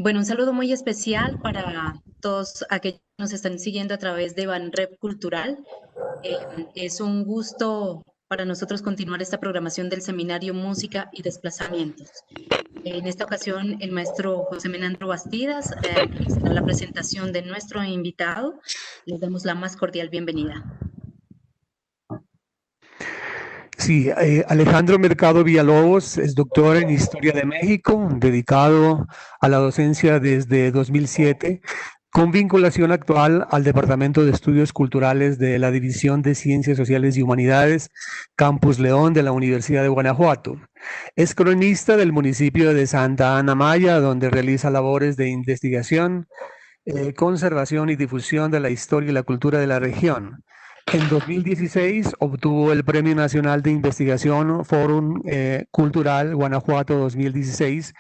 Bueno, un saludo muy especial para todos aquellos que nos están siguiendo a través de Banrep Cultural. Es un gusto para nosotros continuar esta programación del seminario Música y Desplazamientos. En esta ocasión, el maestro José Menandro Bastidas realizará la presentación de nuestro invitado. Les damos la más cordial bienvenida. Sí, Alejandro Mercado Villalobos es doctor en Historia de México, dedicado a la docencia desde 2007, con vinculación actual al Departamento de Estudios Culturales de la División de Ciencias Sociales y Humanidades, Campus León de la Universidad de Guanajuato. Es cronista del municipio de Santa Ana Maya, donde realiza labores de investigación, conservación y difusión de la historia y la cultura de la región. En 2016 obtuvo el Premio Nacional de Investigación Fórum Cultural Guanajuato 2016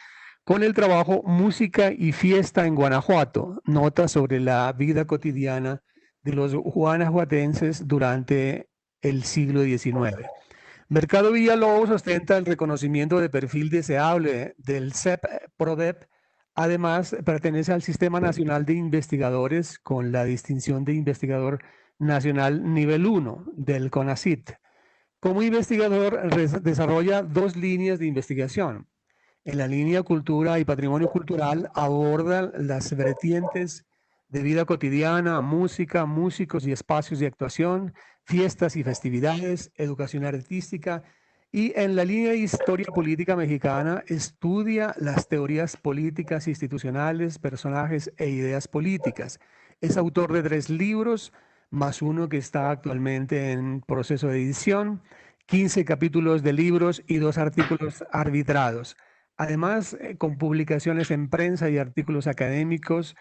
con el trabajo Música y Fiesta en Guanajuato, notas sobre la vida cotidiana de los guanajuatenses durante el siglo XIX. Mercado Villalobos ostenta el reconocimiento de perfil deseable del CEP-PRODEP. Además, pertenece al Sistema Nacional de Investigadores con la distinción de investigador nacional nivel 1 del CONACYT. Como investigador, desarrolla 2 líneas de investigación. En la línea Cultura y Patrimonio Cultural aborda las vertientes de vida cotidiana, música, músicos y espacios de actuación, fiestas y festividades, educación artística, y en la línea Historia Política Mexicana estudia las teorías políticas institucionales, personajes e ideas políticas. Es autor de 3 libros, más uno que está actualmente en proceso de edición, 15 capítulos de libros y 2 artículos arbitrados. Además, con publicaciones en prensa y artículos académicos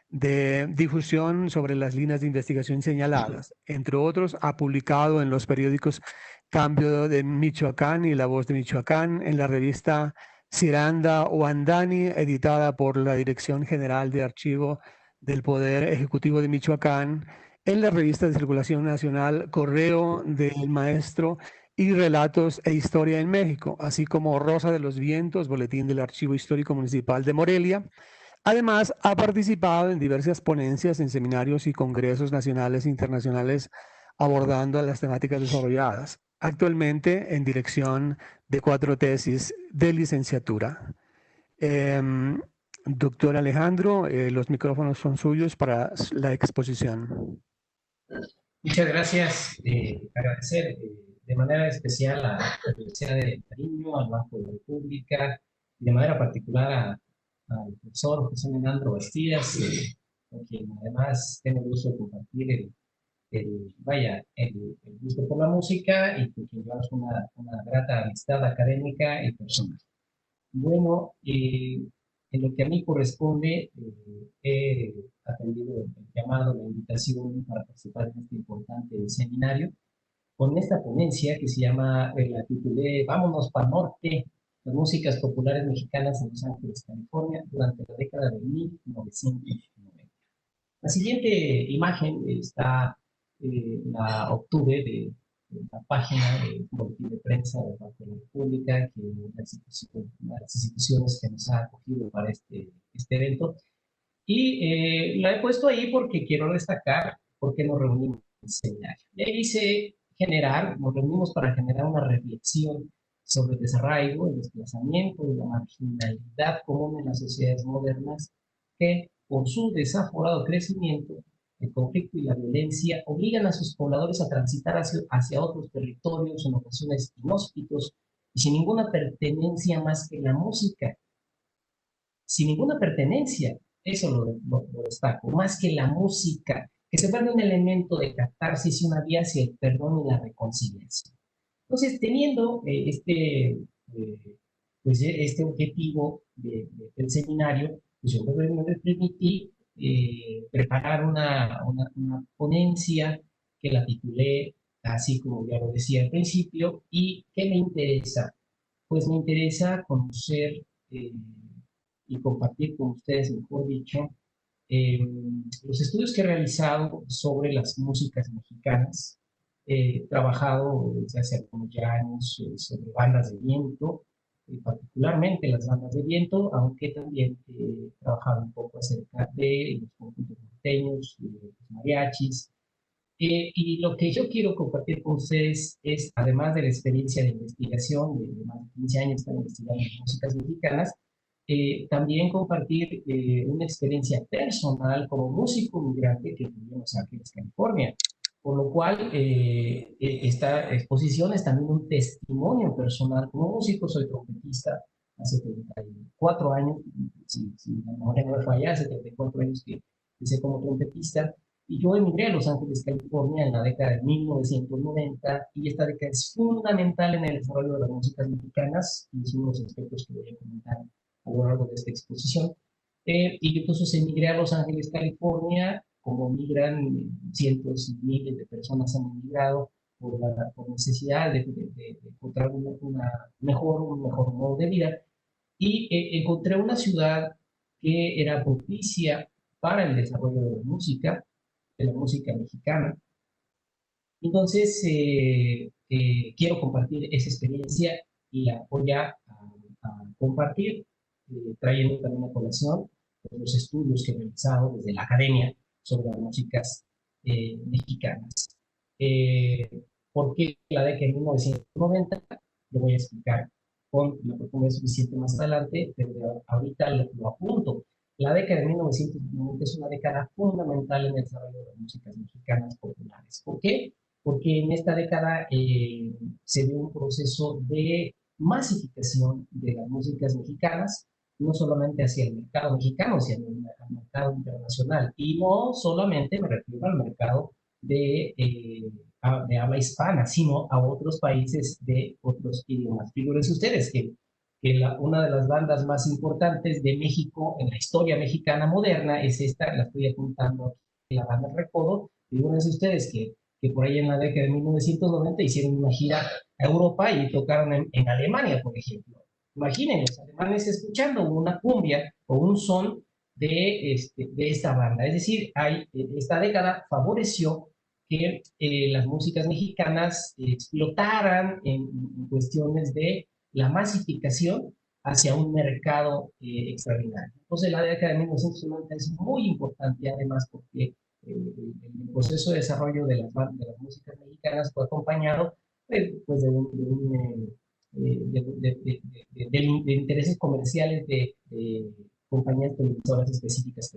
de difusión sobre las líneas de investigación señaladas. Entre otros, ha publicado en los periódicos Cambio de Michoacán y La Voz de Michoacán, en la revista Ciranda o Andani, editada por la Dirección General de Archivo del Poder Ejecutivo de Michoacán, en la revista de circulación nacional Correo del Maestro y Relatos e Historia en México, así como Rosa de los Vientos, Boletín del Archivo Histórico Municipal de Morelia. Además, ha participado en diversas ponencias en seminarios y congresos nacionales e internacionales abordando las temáticas desarrolladas. Actualmente en dirección de 4 tesis de licenciatura. Doctor Alejandro, los micrófonos son suyos para la exposición. Muchas gracias. Agradecer de manera especial a la Universidad de Nariño, al Banco de la República, y de manera particular al profesor José Menandro Bastidas, con quien además tengo el gusto de compartir el gusto por la música y con quien llevamos una grata amistad académica y personal. Bueno, en lo que a mí corresponde, he atendido el llamado, la invitación para participar en este importante seminario con esta ponencia que se llama, la titulé Vámonos para Norte, las músicas populares mexicanas en Los Ángeles, California, durante la década de 1990. La siguiente imagen la obtuve de la página del boletín de prensa de la República, que las instituciones que nos ha acogido para este evento. Y la he puesto ahí porque quiero destacar por qué nos reunimos en el seminario. Y ahí dice nos reunimos para generar una reflexión sobre el desarraigo, el desplazamiento y la marginalidad común en las sociedades modernas que, por su desaforado crecimiento, el conflicto y la violencia obligan a sus pobladores a transitar hacia otros territorios en ocasiones inhóspitos y sin ninguna pertenencia más que la música. Sin ninguna pertenencia, eso lo destaco, más que la música, que se vuelve un elemento de catarsis y una vía hacia el perdón y la reconciliación. Entonces, teniendo este objetivo del seminario, pues yo me permití preparar una ponencia que la titulé, así como ya lo decía al principio. ¿Y qué me interesa? Pues me interesa conocer y compartir con ustedes, mejor dicho, los estudios que he realizado sobre las músicas mexicanas. He trabajado desde hace algunos años sobre bandas de viento, particularmente las bandas de viento, aunque también he trabajado un poco acerca de los conjuntos norteños, los mariachis. Y lo que yo quiero compartir con ustedes es, además de la experiencia de investigación, de más de 15 años para investigar las músicas mexicanas, también compartir una experiencia personal como músico migrante que viví en Los Ángeles, California. Por lo cual, esta exposición es también un testimonio personal. Como músico, soy trompetista hace 34 años, si la memoria no me falla, hace 34 años que empecé como trompetista. Y yo emigré a Los Ángeles, California en la década de 1990 y esta década es fundamental en el desarrollo de las músicas mexicanas y es uno de los aspectos que voy a comentar a lo largo de esta exposición. Y entonces emigré a Los Ángeles, California, como migran cientos y miles de personas han emigrado por necesidad de encontrar un mejor modo de vida. Y encontré una ciudad que era propicia para el desarrollo de la música mexicana. Entonces, quiero compartir esa experiencia y la voy a compartir, trayendo también a colación los estudios que he realizado desde la academia sobre las músicas mexicanas. ¿Por qué la década de 1990? Lo voy a explicar con la oportunidad suficiente más adelante, pero ahorita lo apunto. La década de 1990 es una década fundamental en el desarrollo de las músicas mexicanas populares. ¿Por qué? Porque en esta década se dio un proceso de masificación de las músicas mexicanas, no solamente hacia el mercado mexicano, sino al mercado internacional. Y no solamente me refiero al mercado de habla hispana, sino a otros países de otros idiomas. Figúrense ustedes que una de las bandas más importantes de México en la historia mexicana moderna es esta, la estoy apuntando aquí, la banda Recodo. Figúrense ustedes que por ahí en la década de 1990 hicieron una gira a Europa y tocaron en Alemania, por ejemplo. Imaginen los alemanes escuchando una cumbia o un son de esta banda. Es decir, esta década favoreció que las músicas mexicanas explotaran en cuestiones de la masificación hacia un mercado extraordinario. Entonces, la década de 1990 es muy importante, además, porque el proceso de desarrollo de las músicas mexicanas fue acompañado pues, de intereses comerciales de compañías televisoras específicas.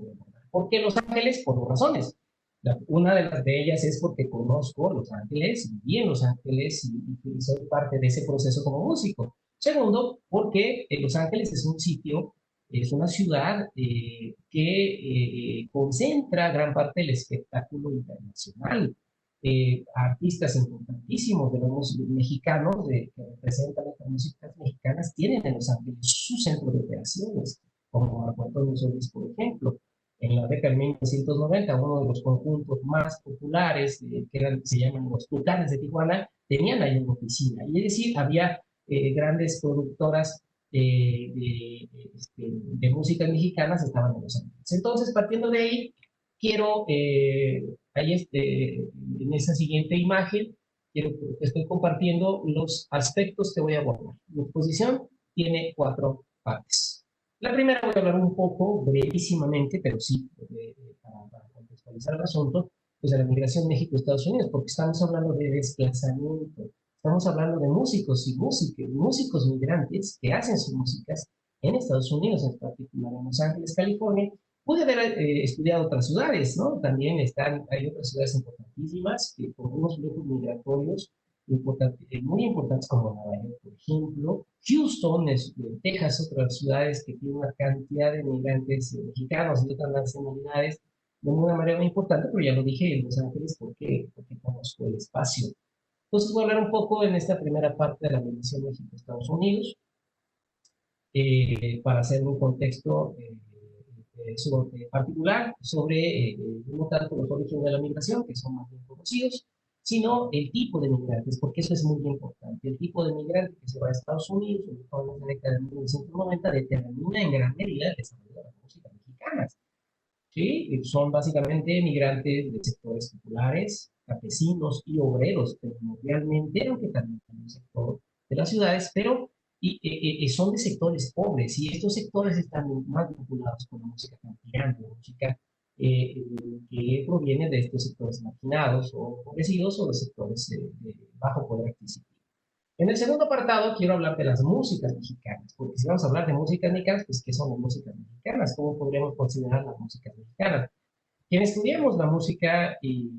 ¿Por qué Los Ángeles? Por dos razones. Una de ellas es porque conozco Los Ángeles, viví en Los Ángeles y soy parte de ese proceso como músico. Segundo, porque Los Ángeles es un sitio, es una ciudad que concentra gran parte del espectáculo internacional. Artistas importantísimos de los mexicanos que representan las músicas mexicanas tienen en Los Ángeles su centro de operaciones, como Marco Antonio Solís, por ejemplo. En la década de 1990, uno de los conjuntos más populares, se llaman los Tucanes de Tijuana, tenían ahí una oficina. Y es decir, había grandes productoras de músicas mexicanas estaban en Los Ángeles. Entonces, partiendo de ahí, quiero, ahí en esa siguiente imagen, estoy compartiendo los aspectos que voy a abordar. La exposición tiene 4 partes. La primera voy a hablar un poco, brevísimamente, pero sí, para contextualizar el asunto, pues de la migración México-Estados Unidos, porque estamos hablando de desplazamiento, estamos hablando de músicos y músicos migrantes que hacen sus músicas en Estados Unidos, en particular en Los Ángeles, California. Pude haber estudiado otras ciudades, ¿no? También hay otras ciudades importantísimas, con unos flujos migratorios muy importantes como Nueva York, por ejemplo. Houston, Texas, otras ciudades que tienen una cantidad de migrantes mexicanos y otras nacionalidades de una manera muy importante, pero ya lo dije en Los Ángeles porque conozco el espacio. Entonces voy a hablar un poco en esta primera parte de la migración México-Estados Unidos, para hacer un contexto particular sobre no tanto los orígenes de la migración, que son más bien conocidos, sino el tipo de migrantes, porque eso es muy importante. El tipo de migrante que se va a Estados Unidos, sobre todo en la década de 1990, determina en gran medida el desarrollo de las músicas mexicanas. ¿Sí? Son básicamente migrantes de sectores populares, campesinos y obreros, primordialmente, aunque también en el sector de las ciudades, pero y son de sectores pobres, y estos sectores están más vinculados con la música campirana, la música que proviene de estos sectores marginados o empobrecidos o de sectores de bajo poder adquisitivo. En el segundo apartado quiero hablar de las músicas mexicanas, porque si vamos a hablar de músicas mexicanas, pues ¿qué son las músicas mexicanas? ¿Cómo podríamos considerar las músicas mexicanas? Quienes estudiamos la música y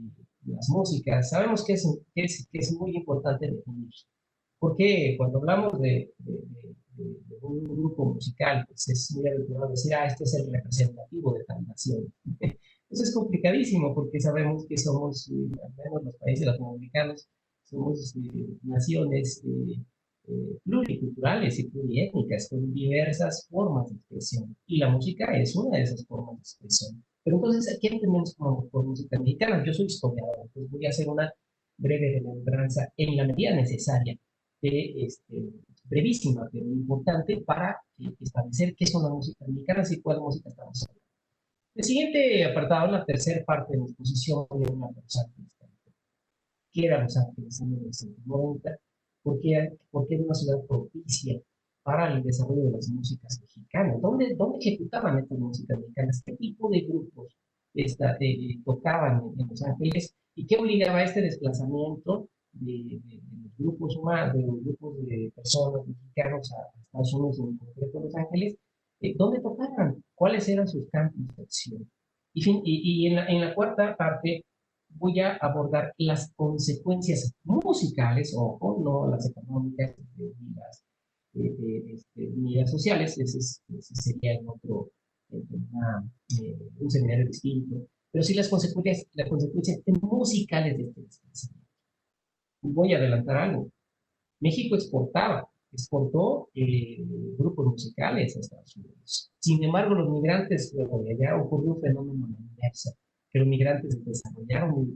las músicas, sabemos que es muy importante definir. Porque cuando hablamos de un grupo musical, pues es muy habitual decir, este es el representativo de tal nación. Eso es complicadísimo porque sabemos que somos, al menos los países latinoamericanos, somos naciones pluriculturales y pluriétnicas con diversas formas de expresión. Y la música es una de esas formas de expresión. Pero entonces, ¿qué entendemos por música mexicana? Yo soy historiador, entonces voy a hacer una breve remembranza en la medida necesaria, brevísima, pero importante para establecer qué son las músicas mexicanas y cuál música estamos hablando. El siguiente apartado, la tercera parte de mi exposición, de una Los Ángeles. ¿Qué era Los Ángeles en 1990? Porque era una ciudad propicia para el desarrollo de las músicas mexicanas. ¿Dónde ejecutaban estas músicas mexicanas? ¿Qué tipo de grupos tocaban en Los Ángeles? ¿Y qué obligaba a este desplazamiento de los grupos humanos, de los grupos de personas mexicanos a Estados Unidos, en concreto Los Ángeles? ¿Dónde tocaban? ¿Cuáles eran sus campos de acción? Y en la cuarta parte voy a abordar las consecuencias musicales, ojo, no las económicas ni las sociales, ese sería en otro, un seminario distinto, pero sí las consecuencias musicales de este desplazamiento. Voy a adelantar algo. México exportó grupos musicales a Estados Unidos. Sin embargo, los migrantes, luego de allá ocurrió un fenómeno inverso, que los migrantes desarrollaron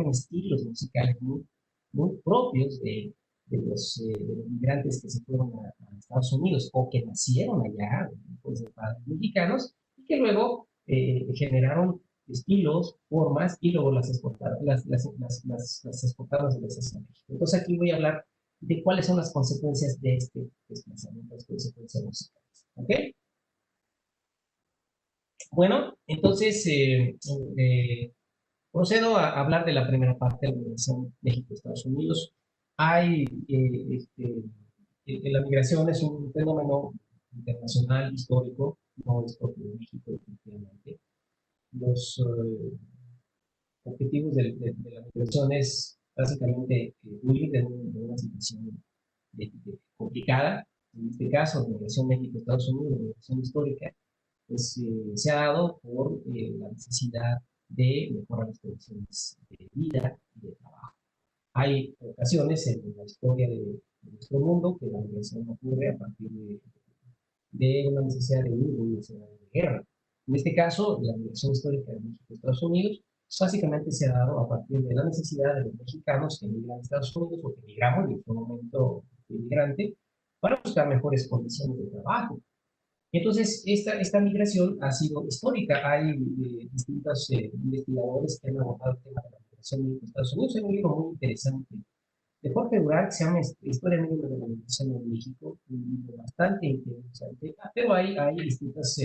estilos musicales muy propios de los migrantes que se fueron a Estados Unidos o que nacieron allá, pues, de padres mexicanos, y que luego generaron estilos, formas, y luego las exportaron, las exportaron de México. Entonces aquí voy a hablar de cuáles son las consecuencias de este desplazamiento, las consecuencias musicales. ¿Ok? Bueno, entonces procedo a hablar de la primera parte de la migración México-Estados Unidos. La migración es un fenómeno internacional, histórico, no es propio de México, definitivamente. Los objetivos de la migración es básicamente huir de una situación complicada. En este caso, la migración México-Estados Unidos, la migración histórica, pues, se ha dado por la necesidad de mejorar las condiciones de vida y de trabajo. Hay ocasiones en la historia de nuestro mundo que la migración ocurre a partir de una necesidad de huir, de una necesidad de guerra. En este caso, la migración histórica de México a Estados Unidos básicamente se ha dado a partir de la necesidad de los mexicanos que emigran a Estados Unidos o que migramos en un momento inmigrante para buscar mejores condiciones de trabajo. Entonces, esta migración ha sido histórica. Hay distintos investigadores que han abordado el tema de la migración en Estados Unidos. Hay un libro muy interesante de Jorge Durán que se llama Historia Mínima de la Migración en México, un libro bastante interesante, pero hay distintos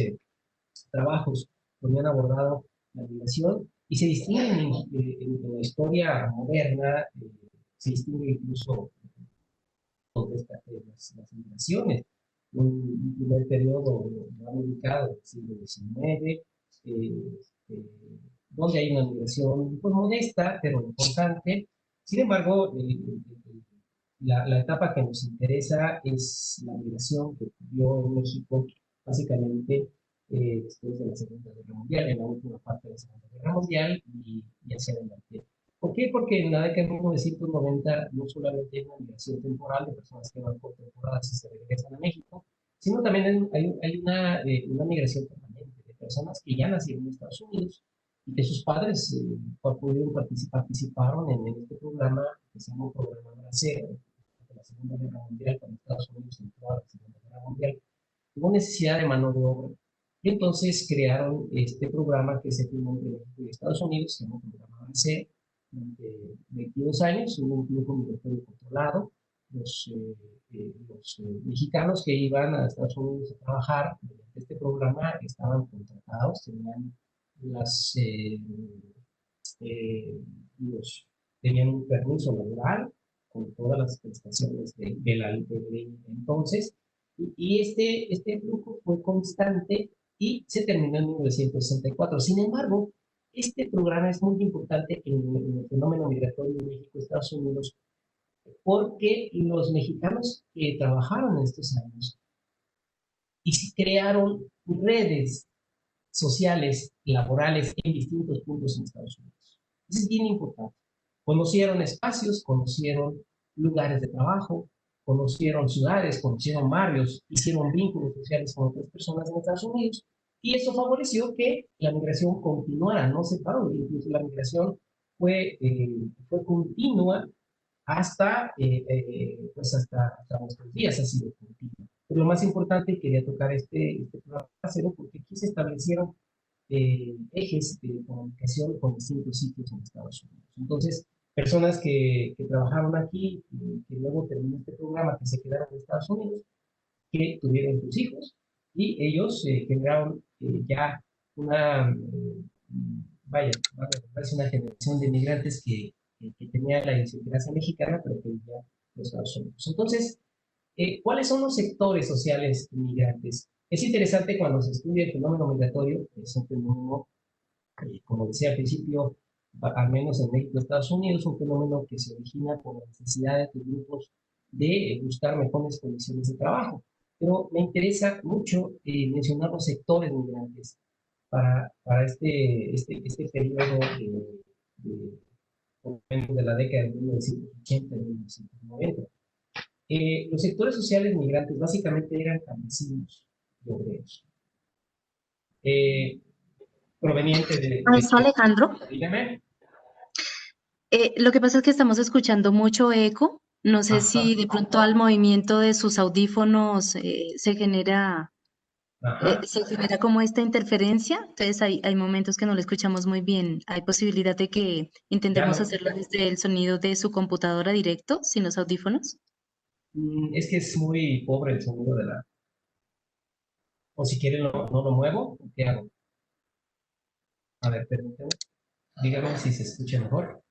trabajos donde han abordado la migración y se distinguen en la historia moderna, se distingue incluso las migraciones. Un primer periodo han ubicado del siglo XIX, donde hay una migración pues, modesta, pero importante. Sin embargo, la etapa que nos interesa es la migración que ocurrió en México, básicamente después de la Segunda Guerra Mundial, en la última parte de la Segunda Guerra Mundial y hacia adelante. ¿Por qué? Porque en la década de 1990 no solamente hay una migración temporal de personas que van por temporadas y se regresan a México, sino también hay una migración permanente de personas que ya nacieron en Estados Unidos y que sus padres participaron en este programa que se llama Programa Bracero de la Segunda Guerra Mundial, cuando Estados Unidos entró a la Segunda Guerra Mundial. Hubo necesidad de mano de obra y entonces crearon este programa que se firmó entre México y Estados Unidos, se llama Programa Bracero, durante 22 años, hubo un flujo migratorio controlado, los mexicanos que iban a Estados Unidos a trabajar mediante este programa estaban contratados, tenían las, eh, tenían un permiso laboral con todas las prestaciones de la ley entonces, y este flujo fue constante y se terminó en 1964. Sin embargo, este programa es muy importante en el fenómeno migratorio de México, Estados Unidos, porque los mexicanos que trabajaron en estos años y crearon redes sociales, laborales en distintos puntos en Estados Unidos. Eso es bien importante. Conocieron espacios, conocieron lugares de trabajo, conocieron ciudades, conocieron barrios, hicieron vínculos sociales con otras personas en Estados Unidos y eso favoreció que la migración continuara, no se paró, incluso la migración fue continua hasta, pues hasta nuestros días ha sido continua. Pero lo más importante, quería tocar este programa cero porque aquí se establecieron ejes de comunicación con distintos sitios en Estados Unidos. Entonces, personas que trabajaron aquí, que luego terminó este programa, que se quedaron en Estados Unidos, que tuvieron sus hijos, y ellos generaron ya una, vaya, es una generación de migrantes que tenía la idiosincrasia mexicana, pero que vivía en los Estados Unidos. Entonces, ¿cuáles son los sectores sociales migrantes? Es interesante cuando se estudia el fenómeno migratorio, es un fenómeno, como decía al principio, al menos en México y Estados Unidos, un fenómeno que se origina por la necesidad de los grupos de buscar mejores condiciones de trabajo. Pero me interesa mucho mencionar los sectores migrantes para este periodo de la década de 1980 y 1990. Los sectores sociales migrantes básicamente eran campesinos y obreros, provenientes Maestro Alejandro, dígame. lo que pasa es que estamos escuchando mucho eco. No sé Ajá, si de pronto al movimiento de sus audífonos ajá, se genera como esta interferencia. Entonces hay momentos que no lo escuchamos muy bien. Hay posibilidad de que ya intentemos no, hacerlo desde el sonido de su computadora directo, sin los audífonos. es que es muy pobre el sonido de la, o si quieren no lo muevo, ¿qué hago? A ver, permítame, dígame si se escucha mejor.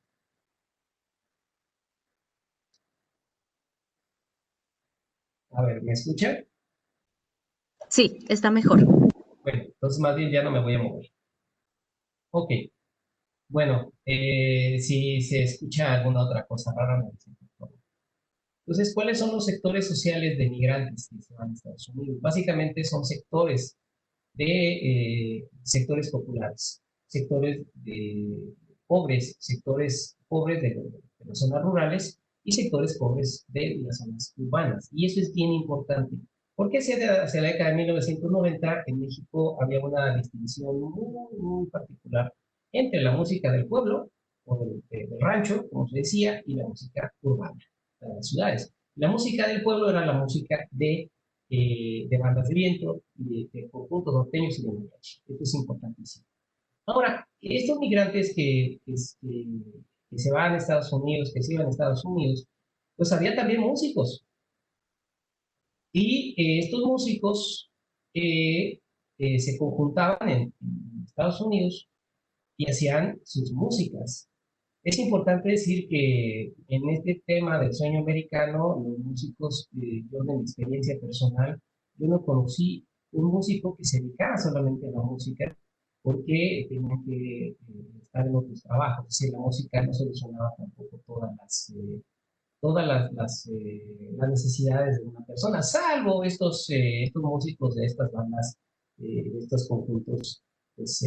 A ver, ¿me escucha? Sí, está mejor. Bueno, entonces más bien ya no me voy a mover. Ok, bueno, si se escucha alguna otra cosa rara, me dicen, por favor. Entonces, ¿cuáles son los sectores sociales de migrantes que se van a Estados Unidos? Básicamente son sectores populares, sectores sectores pobres de las zonas rurales y sectores pobres de las zonas urbanas. Y eso es bien importante, porque hacia la década de 1990 en México había una distinción muy, muy particular entre la música del pueblo o del rancho, como se decía, y la música urbana de las ciudades. La música del pueblo era la música de bandas de viento, de conjuntos norteños y de mariachi. Esto es importantísimo. Ahora, estos migrantes que se van a Estados Unidos, que se iban a Estados Unidos, pues había también músicos. Y estos músicos se conjuntaban en Estados Unidos y hacían sus músicas. Es importante decir que en este tema del sueño americano, los músicos, yo de mi experiencia personal, yo no conocí un músico que se dedicara solamente a la música porque tenía que estar en otros trabajos. Es decir, la música no solucionaba tampoco las necesidades de una persona, salvo estos músicos de estas bandas, de estos conjuntos, pues,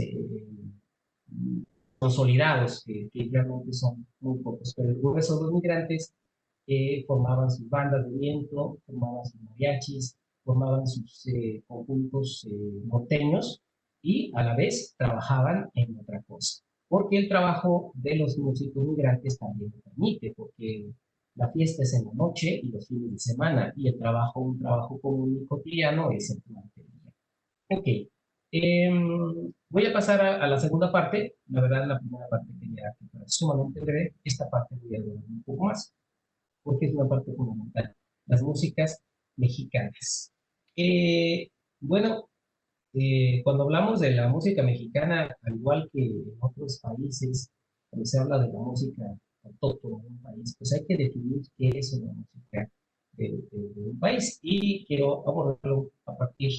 consolidados, que realmente son muy pocos, pero el grueso de los migrantes formaban sus bandas de viento, formaban sus mariachis, formaban sus conjuntos norteños y a la vez trabajaban en otra cosa. Porque el trabajo de los músicos migrantes también lo permite, porque la fiesta es en la noche y los fines de semana, y un trabajo común y cotidiano es el durante el día. Ok, voy a pasar a la segunda parte. La verdad, la primera parte quería que fuera sumamente breve. Esta parte voy a ver un poco más. porque es una parte fundamental, las músicas mexicanas. Bueno, cuando hablamos de la música mexicana, al igual que en otros países, cuando se habla de la música autóctona de un país, pues hay que definir qué es una música de un país. Y quiero abordarlo a partir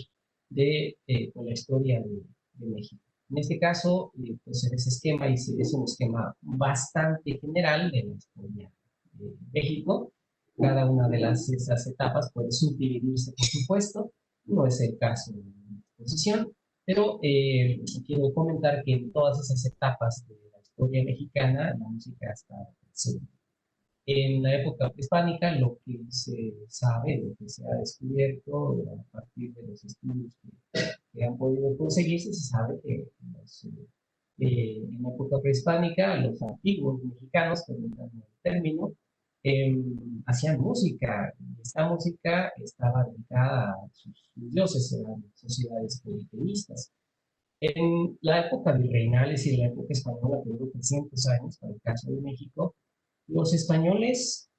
de pues, la historia de México. En este caso, pues en ese esquema, y es un esquema bastante general de la historia de México. Cada una de esas etapas puede subdividirse, por supuesto, no es el caso de la exposición, pero quiero comentar que en todas esas etapas de la historia mexicana, la música está presente. En la época prehispánica, lo que se sabe, lo que se ha descubierto a partir de los estudios que han podido conseguirse, se sabe que en la época prehispánica, los antiguos mexicanos, permítanme el término, hacían música. Esta música estaba dedicada a sus dioses, eran sociedades politeístas. En la época virreinales y en la época española, que duró 300 años, para el caso de México, los españoles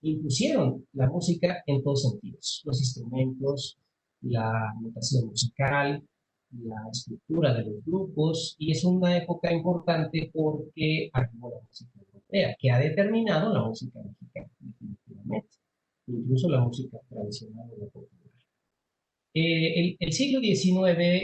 impusieron la música en todos sentidos, los instrumentos, la notación musical, la estructura de los grupos, y es una época importante porque arribó la música europea, que ha determinado la música mexicana, definitivamente, incluso la música tradicional de la popular. El siglo XIX,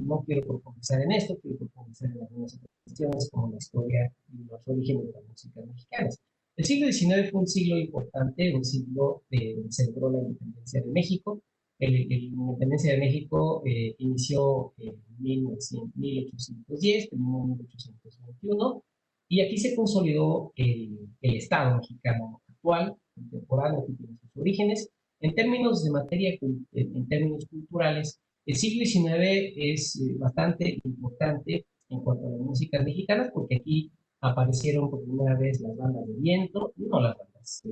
no quiero profundizar en esto, quiero profundizar en algunas otras cuestiones como la historia y los orígenes de la música mexicana. El siglo XIX fue un siglo importante, un siglo que celebró la independencia de México. La independencia de México inició en 1810, terminó en 1821, y aquí se consolidó el Estado mexicano actual, contemporáneo, que tiene sus orígenes. En términos de materia, en términos culturales, el siglo XIX es bastante importante en cuanto a las músicas mexicanas, porque aquí aparecieron por primera vez las bandas de viento, no las bandas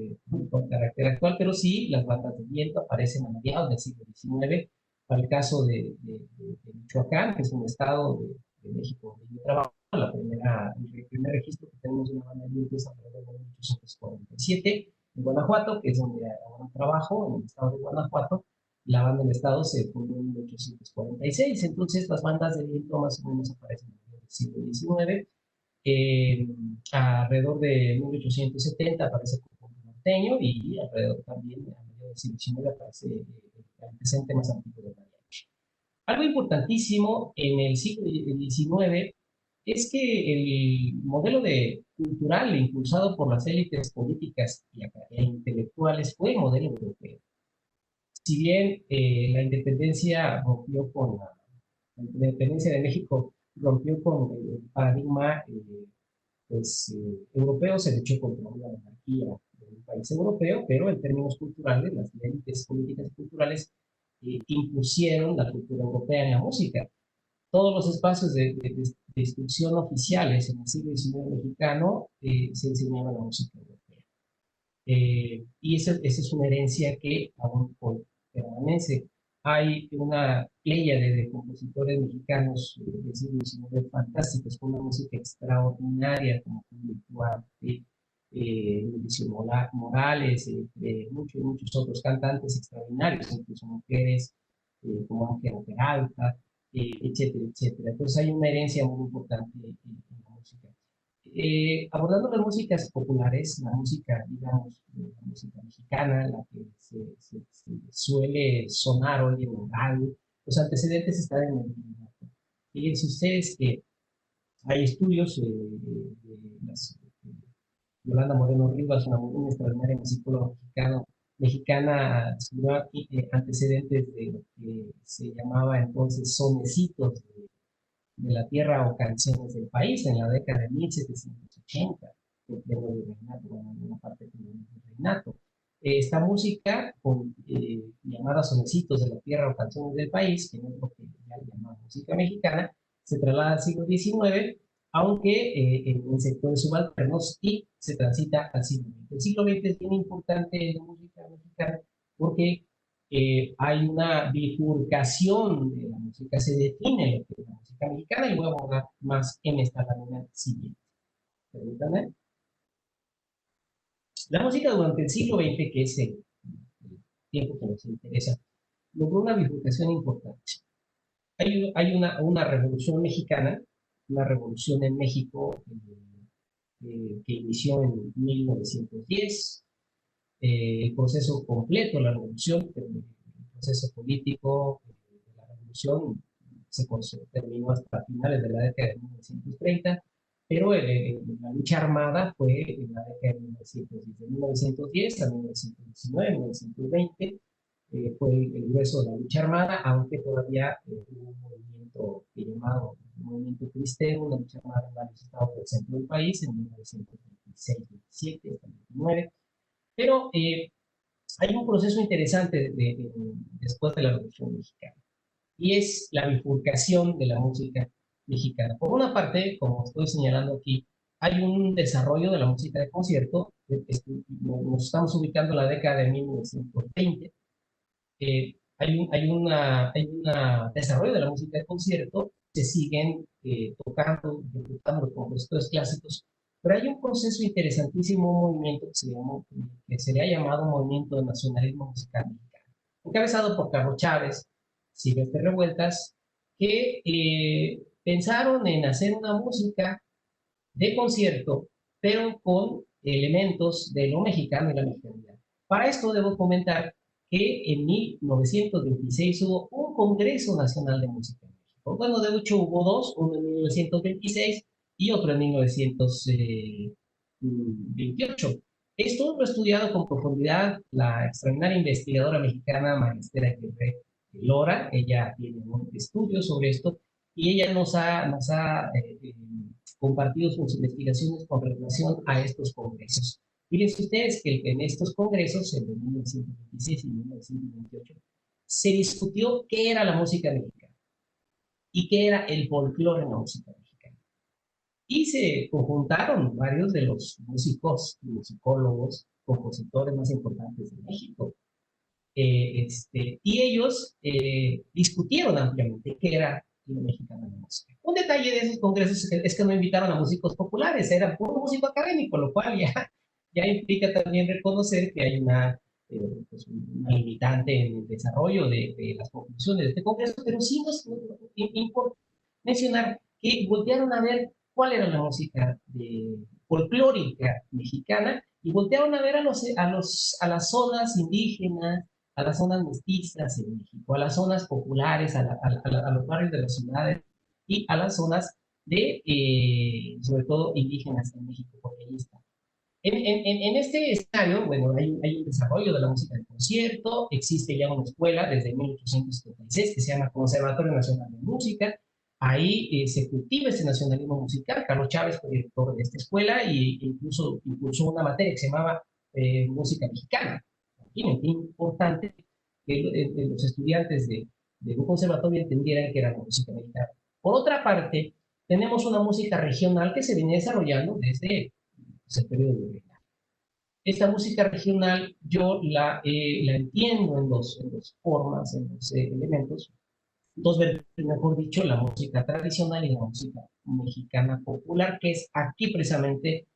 con carácter actual, pero sí las bandas de viento aparecen a mediados del siglo XIX. Para el caso de Michoacán, que es un estado de México donde yo trabajo, el primer registro que tenemos de una banda de viento es alrededor de 1847. En Guanajuato, que es donde ahora trabajo, en el estado de Guanajuato, la banda del estado se fundó en 1846. Entonces las bandas de viento más o menos aparecen en el siglo XIX. Alrededor de 1870 aparece el conjunto norteño, y alrededor también a mediados del siglo XIX aparece el antecedente más antiguo del mariachi. Algo importantísimo en el siglo XIX es que el modelo cultural impulsado por las élites políticas e intelectuales fue el modelo europeo. Si bien la independencia la independencia de México rompió con el paradigma pues, europeo, se luchó contra una monarquía de un país europeo, pero en términos culturales, las élites políticas y culturales impusieron la cultura europea en la música. Todos los espacios de instrucción oficiales en el siglo XIX mexicano se enseñaba la música europea. Y esa es una herencia que aún hoy permanece. Hay una pléyade de compositores mexicanos del siglo XIX fantásticos, con una música extraordinaria, como Julio Duarte, Luis Morales, muchos otros cantantes extraordinarios, incluso mujeres como Ángela Peralta, etcétera, etcétera. Entonces hay una herencia muy importante en la música. Abordando las músicas populares, la música, digamos, la música mexicana, la que se suele sonar hoy en el radio, los antecedentes están en el virreinato. Fíjense ustedes que hay estudios Yolanda Moreno Rivas, una extraordinaria musicóloga mexicana, descubrió antecedentes de lo que se llamaba entonces sonecitos de la tierra o canciones del país en la década de 1780, que de reinato, bueno, en una parte del reinato. Esta música, llamada sonecitos de la tierra o canciones del país, que no es lo que ya llamamos música mexicana, se traslada al siglo XIX, aunque en sectores subalternos, y se transita al siglo XX. El siglo XX es bien importante en la música mexicana porque hay una bifurcación de la música, se define lo que es la música mexicana, y voy a abordar más en esta lámina siguiente. Permítanme. La música durante el siglo XX, que es el tiempo que nos interesa, logró una bifurcación importante. Hay una revolución mexicana, una revolución en México que inició en 1910, el proceso completo, la revolución, el proceso político de la revolución se terminó hasta finales de la década de 1930, pero la lucha armada fue en la década de 1910, de 1910 a 1919, 1920, fue el grueso de la lucha armada, aunque todavía hubo un movimiento llamado movimiento cristero, una lucha armada en varios estados del centro del país, en 1926, 27, hasta 29, pero hay un proceso interesante después de la Revolución Mexicana, y es la bifurcación de la música mexicana. Por una parte, como estoy señalando aquí, hay un desarrollo de la música de concierto, nos estamos ubicando en la década de 1920, hay un desarrollo de la música de concierto, se siguen tocando, ejecutando los compositores clásicos, pero hay un proceso interesantísimo, un movimiento que se le ha llamado Movimiento de Nacionalismo Musical Mexicano, encabezado por Carlos Chávez, Silvestre Revueltas, que pensaron en hacer una música de concierto, pero con elementos de lo mexicano y la mexicanidad. Para esto debo comentar que en 1926 hubo un Congreso Nacional de Música en México. Bueno, de hecho hubo dos, uno en 1926 y otro en 1928. Esto lo ha estudiado con profundidad la extraordinaria investigadora mexicana María Esther Aguirre Lora. Ella tiene un estudio sobre esto y ella nos ha compartido sus investigaciones con relación a estos congresos. Fíjense ustedes que en estos congresos, en 1926 y 1928, se discutió qué era la música mexicana y qué era el folclore en la música mexicana. Y se conjuntaron varios de los músicos, musicólogos, compositores más importantes de México. Y ellos discutieron ampliamente qué era lo mexicano en la música. Un detalle de esos congresos es que no invitaron a músicos populares, era puro músico académico, lo cual ya implica también reconocer que hay pues una limitante en el desarrollo de las conclusiones de este congreso, pero sí nos importa mencionar que voltearon a ver cuál era la música folclórica mexicana y voltearon a ver a las zonas indígenas, a las zonas mestizas en México, a las zonas populares, a los barrios de las ciudades y a las zonas sobre todo indígenas en México, porque ahí está. En este escenario, bueno, hay un desarrollo de la música de concierto, existe ya una escuela desde 1876 que se llama Conservatorio Nacional de Música. Ahí se cultiva ese nacionalismo musical. Carlos Chávez fue director de esta escuela e incluso impulsó una materia que se llamaba música mexicana. Es importante que los estudiantes de un conservatorio entendieran que era la música mexicana. Por otra parte, tenemos una música regional que se viene desarrollando desde el periodo virreinal. Esta música regional yo la entiendo en dos formas, en dos elementos, dos vertientes, mejor dicho, la música tradicional y la música mexicana popular, que es aquí precisamente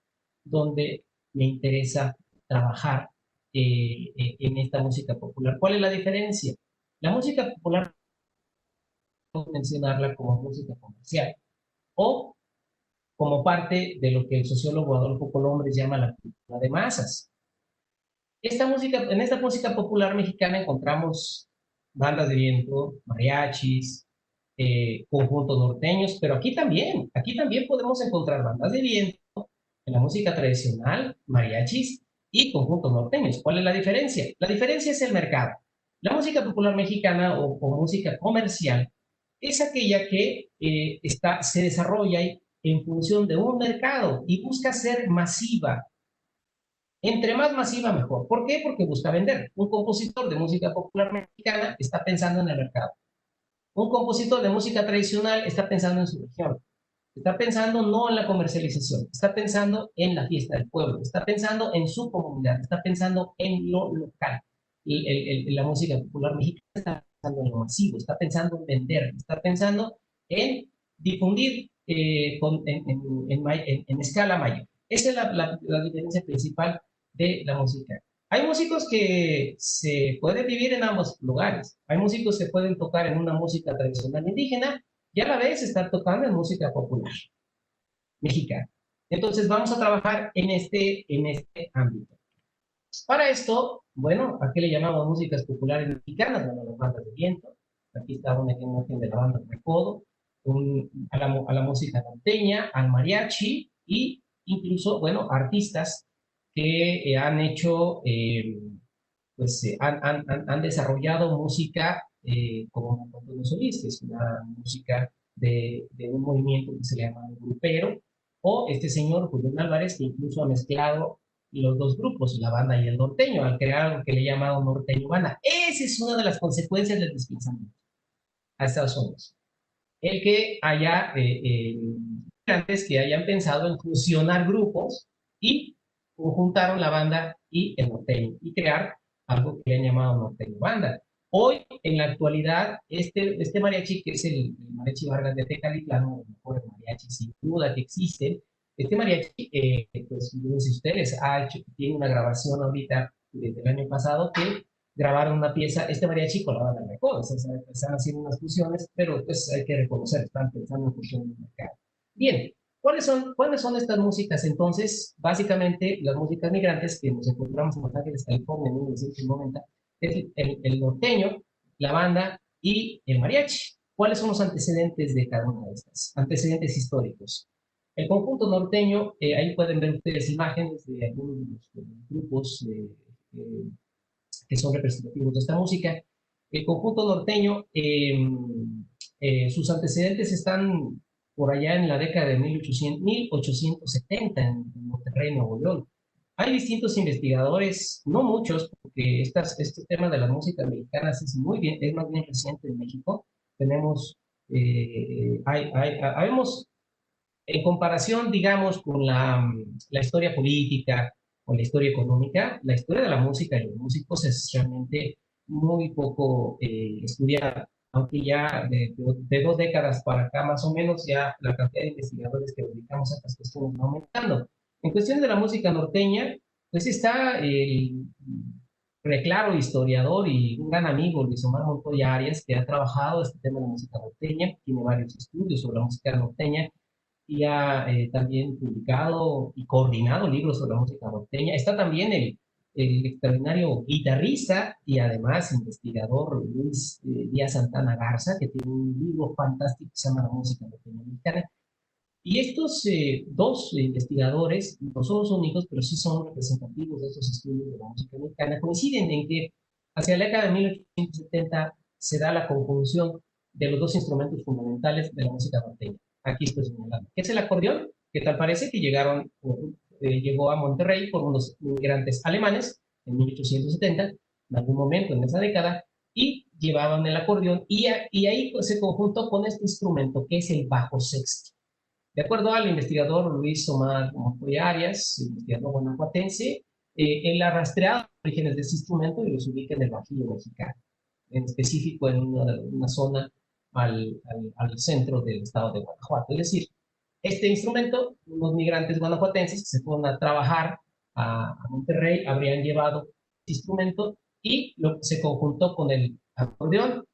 donde me interesa trabajar en esta música popular. ¿Cuál es la diferencia? La música popular, podemos mencionarla como música comercial o como parte de lo que el sociólogo Adolfo Colombres llama la cultura de masas. En esta música popular mexicana encontramos bandas de viento, mariachis, conjuntos norteños, pero aquí también podemos encontrar bandas de viento en la música tradicional, mariachis y conjuntos norteños. ¿Cuál es la diferencia? La diferencia es el mercado. La música popular mexicana o música comercial es aquella que se desarrolla en función de un mercado y busca ser masiva. Entre más masiva, mejor. ¿Por qué? Porque busca vender. Un compositor de música popular mexicana está pensando en el mercado. Un compositor de música tradicional está pensando en su región. Está pensando no en la comercialización, está pensando en la fiesta del pueblo, está pensando en su comunidad, está pensando en lo local. La música popular mexicana está pensando en lo masivo, está pensando en vender, está pensando en difundir en escala mayor. Esa es la diferencia principal de la música. Hay músicos que se pueden vivir en ambos lugares. Hay músicos que pueden tocar en una música tradicional indígena y a la vez estar tocando en música popular mexicana. Entonces vamos a trabajar en este ámbito. Para esto, bueno, ¿a qué le llamamos músicas populares mexicanas? Bueno, las bandas de viento. Aquí está una imagen de la banda de Recodo, a la música norteña, al mariachi y incluso, bueno, artistas que han hecho, han desarrollado música como Antonio Solís, que es una música de un movimiento que se llama grupero, o este señor Julián Álvarez, que incluso ha mezclado los dos grupos, la banda y el norteño, al crear algo que le he llamado norteño banda. Esa es una de las consecuencias del desplazamiento a Estados Unidos. El que haya antes que hayan pensado en fusionar grupos y juntaron la banda y el norteño y crear algo que le han llamado norteño banda. Hoy, en la actualidad, este mariachi, que es el mariachi Vargas de Tecalitlán, uno de los mejores mariachis sin duda que existen, este mariachi, pues no sé si ustedes, tiene una grabación ahorita desde el año pasado que grabaron una pieza, este mariachi con la banda de Recodo, están haciendo unas fusiones, pero pues hay que reconocer, están pensando en fusiones de mercado. Bien, ¿cuáles son estas músicas entonces? Básicamente, las músicas migrantes que nos encontramos en Los Ángeles, California, en 1990, es el norteño, la banda y el mariachi. ¿Cuáles son los antecedentes de cada una de estas? Antecedentes históricos. El conjunto norteño, ahí pueden ver ustedes imágenes de algunos de los grupos que son representativos de esta música. El conjunto norteño, sus antecedentes están por allá en la década de 1870 en Monterrey, Nuevo León. Hay distintos investigadores, no muchos, porque este tema de las músicas mexicanas es más bien reciente en México. Tenemos, habemos, en comparación, digamos, con la historia política o la historia económica, la historia de la música y los músicos es realmente muy poco estudiada, aunque ya de 2 décadas para acá más o menos ya la cantidad de investigadores que dedicamos a estas cuestiones va aumentando. En cuestión de la música norteña, pues está el reclaro historiador y un gran amigo, Luis Omar Montoya Arias, que ha trabajado este tema de la música norteña, tiene varios estudios sobre la música norteña, y ha también publicado y coordinado libros sobre la música norteña. Está también el extraordinario guitarrista y además investigador Luis Díaz Santana Garza, que tiene un libro fantástico que se llama La música norteña mexicana. Y estos dos investigadores, no son los únicos, pero sí son representativos de estos estudios de la música mexicana, coinciden en que hacia la década de 1870 se da la conjunción de los dos instrumentos fundamentales de la música norteña. Aquí estoy señalando. ¿Qué es el acordeón? Que tal parece que llegó a Monterrey por unos inmigrantes alemanes en 1870, en algún momento en esa década, y llevaban el acordeón, y ahí se conjuntó con este instrumento que es el bajo sexto. De acuerdo al investigador Luis Omar Montoya Arias, investigador guanajuatense, él ha rastreado los orígenes de este instrumento y los ubica en el Bajío mexicano, en específico en una zona al centro del estado de Guanajuato. Es decir, este instrumento, unos migrantes guanajuatenses que se fueron a trabajar a Monterrey habrían llevado este instrumento y se conjuntó con el acordeón,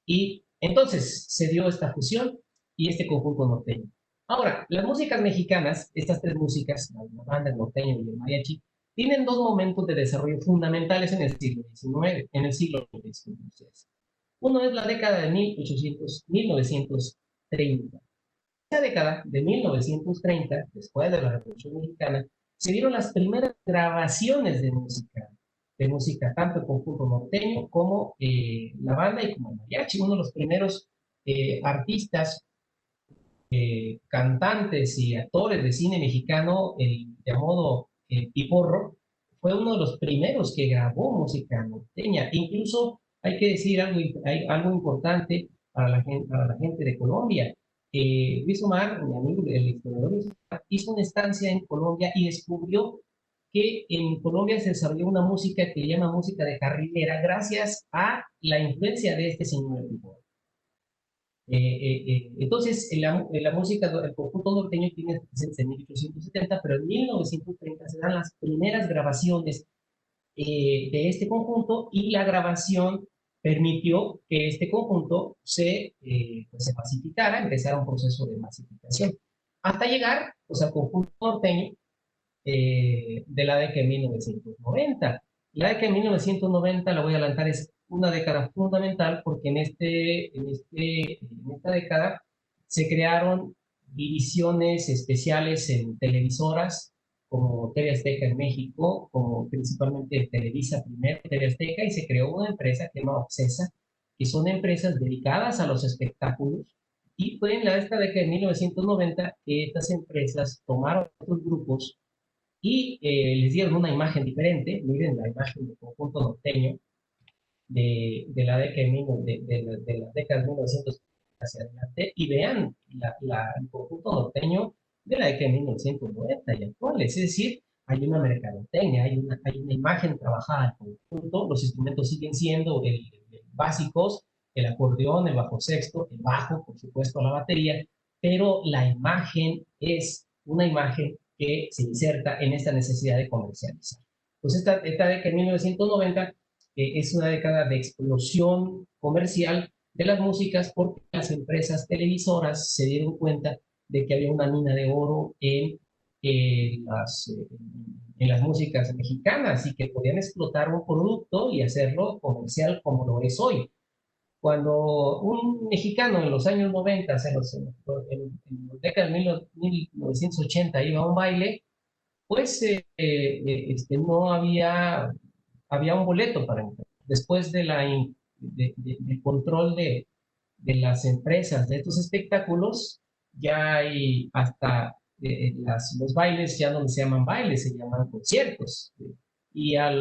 y entonces se dio esta fusión y este conjunto norteño. Ahora, las músicas mexicanas, estas tres músicas, la banda, el norteño y el mariachi, tienen dos momentos de desarrollo fundamentales en el siglo XIX, en el siglo XX. Uno es la década de 1930. En esa década de 1930, después de la Revolución Mexicana, se dieron las primeras grabaciones de música tanto el conjunto norteño como la banda y como el mariachi. Uno de los primeros artistas, cantantes y actores de cine mexicano, el llamado Piporro, fue uno de los primeros que grabó música norteña. Incluso hay que decir algo importante para la gente de Colombia. Luis Omar, mi amigo, el historiador, hizo una estancia en Colombia y descubrió que en Colombia se desarrolló una música que le llama música de carrilera gracias a la influencia de este señor Piporro. Entonces, la música, el conjunto norteño tiene presencia en 1870, pero en 1930 se dan las primeras grabaciones de este conjunto, y la grabación permitió que este conjunto pues se masificara, empezara un proceso de masificación, hasta llegar pues, al conjunto norteño de la década de 1990. La década de 1990, la voy a adelantar, es una década fundamental porque en esta década se crearon divisiones especiales en televisoras como TV Azteca en México, como principalmente Televisa primero, TV Azteca, y se creó una empresa que se llama Obsesa, que son empresas dedicadas a los espectáculos, y fue en esta década de 1990 que estas empresas tomaron estos grupos y les dieron una imagen diferente. Miren la imagen del conjunto norteño de la década de la década de 1900 hacia adelante, y vean el conjunto norteño de la década de 1990 y actuales. Es decir, hay una mercadotecnia, hay una imagen trabajada en conjunto, los instrumentos siguen siendo básicos, el acordeón, el bajo sexto, el bajo, por supuesto, la batería, pero la imagen es una imagen que se inserta en esta necesidad de comercializar. Pues esta década de 1990 es una década de explosión comercial de las músicas, porque las empresas televisoras se dieron cuenta de que había una mina de oro en las músicas mexicanas, y que podían explotar un producto y hacerlo comercial como lo es hoy. Cuando un mexicano en los años 90, en la década de 1980, iba a un baile, pues no había un boleto para entrar. Después del control de las empresas de estos espectáculos, ya hay hasta los bailes ya no se llaman bailes, se llaman conciertos. Y hay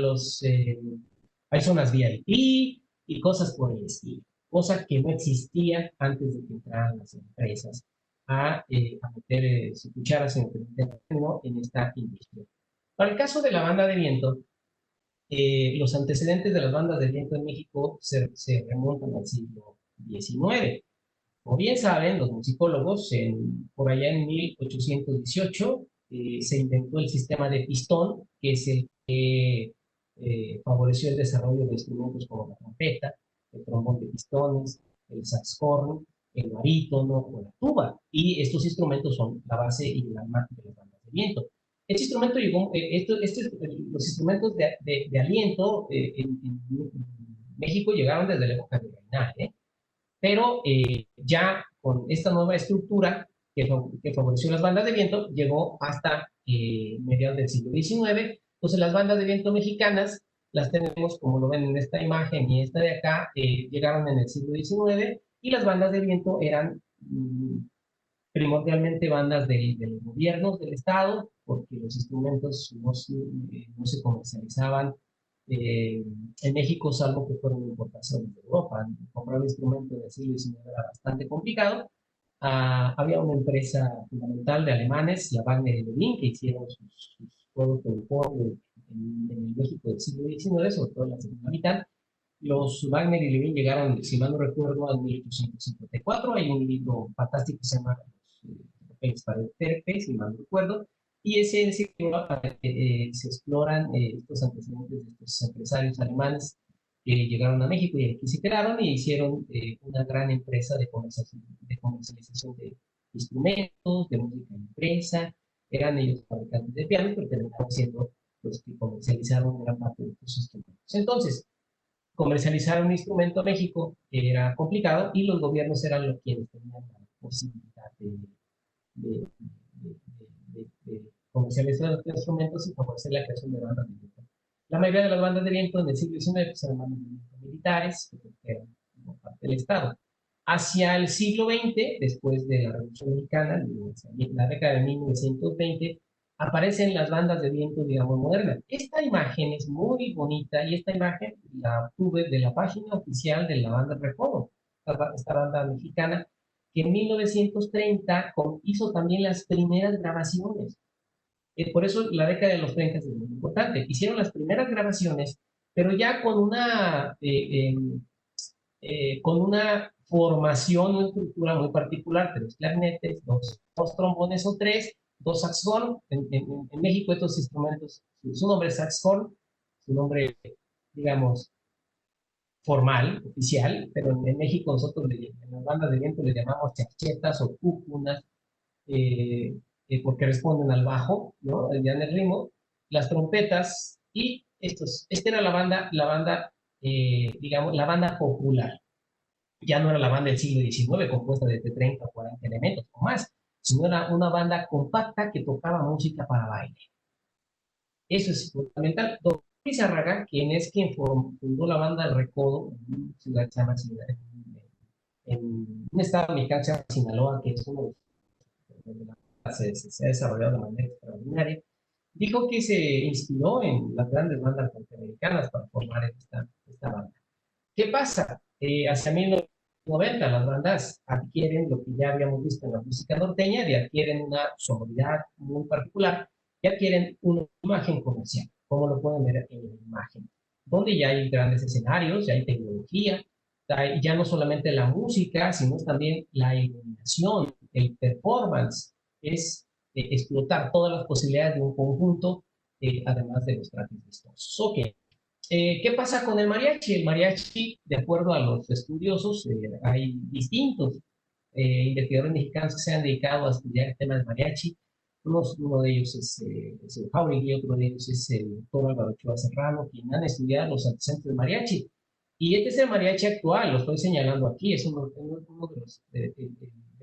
zonas VIP y cosas por el estilo, cosas que no existían antes de que entraran las empresas a meter sus cucharas en esta industria. Para el caso de la banda de viento, los antecedentes de las bandas de viento en México se remontan al siglo XIX. Como bien saben los musicólogos, por allá en 1818 se inventó el sistema de pistón, que es el que favoreció el desarrollo de instrumentos como la trompeta, el trombón de pistones, el saxofón, el barítono o la tuba. Y estos instrumentos son la base y la alma de las bandas de viento. Este instrumento llegó, los instrumentos de aliento en México llegaron desde la época de Gainal, pero ya con esta nueva estructura que favoreció las bandas de viento, llegó hasta mediados del siglo XIX. Entonces las bandas de viento mexicanas las tenemos, como lo ven en esta imagen y esta de acá, llegaron en el siglo XIX, y las bandas de viento eran primordialmente bandas de los gobiernos del Estado, porque los instrumentos no se comercializaban en México, salvo que fueron importaciones de Europa. Comprar un instrumento del siglo XIX era bastante complicado. Había una empresa fundamental de alemanes, la Wagner y Levin, que hicieron sus productos en el México del siglo XIX, sobre todo en la segunda mitad. Los Wagner y Levin llegaron, si mal no recuerdo, en 1854. Hay un libro fantástico que se llama Los papeles para el Terpe, si mal no recuerdo, y ese libro se exploran estos antecedentes de estos empresarios alemanes que llegaron a México y aquí se quedaron y hicieron una gran empresa de comercialización de instrumentos, de música impresa. Eran ellos fabricantes de pianos, pero terminaron siendo los que comercializaron gran parte de estos instrumentos. Entonces, comercializar un instrumento a México era complicado, y los gobiernos eran los quienes tenían la posibilidad de, de comercializar los instrumentos y favorecer la creación de bandas de viento. La mayoría de las bandas de viento en el siglo XIX eran bandas de viento militares, que eran por parte del Estado. Hacia el siglo XX, después de la Revolución Mexicana, en la década de 1920, aparecen las bandas de viento, digamos, modernas. Esta imagen es muy bonita, y esta imagen la tuve de la página oficial de la banda Recodo, esta banda mexicana, que en 1930 hizo también las primeras grabaciones. Por eso la década de los 30 es muy importante. Hicieron las primeras grabaciones, pero ya con una formación o estructura muy particular, 3 clarinetes, dos trombones o 3, 2 saxofón. En México estos instrumentos, su nombre es saxofón, su nombre, digamos, formal, oficial, pero en México nosotros en las bandas de viento le llamamos chachetas o cúcunas, porque responden al bajo, ¿no? Ya en el ritmo, las trompetas, y esta era la banda, digamos, la banda popular. Ya no era la banda del siglo XIX compuesta de 30 o 40 elementos o más, sino era una banda compacta que tocaba música para baile. Eso es fundamental. Don Pizarraga, quien fundó la banda El Recodo, en una ciudad que se llama en un estado mexicano que se llama Sinaloa, que es uno de los que se ha desarrollado de manera extraordinaria, dijo que se inspiró en las grandes bandas norteamericanas para formar esta banda. ¿Qué pasa? Hacia 1990 las bandas adquieren lo que ya habíamos visto en la música norteña, y adquieren una sonoridad muy particular, y adquieren una imagen comercial, como lo pueden ver en la imagen, donde ya hay grandes escenarios, ya hay tecnología, ya no solamente la música, sino también la iluminación, el performance, es explotar todas las posibilidades de un conjunto, además de los trajes vistosos. Ok. ¿Qué pasa con el mariachi? El mariachi, de acuerdo a los estudiosos, hay distintos investigadores mexicanos que se han dedicado a estudiar el tema del mariachi. Uno de ellos es el Jauregui, otro de ellos es el doctor Álvaro Ochoa Serrano, quien han estudiado los antecedentes del mariachi. Y este es el mariachi actual, lo estoy señalando aquí, es uno de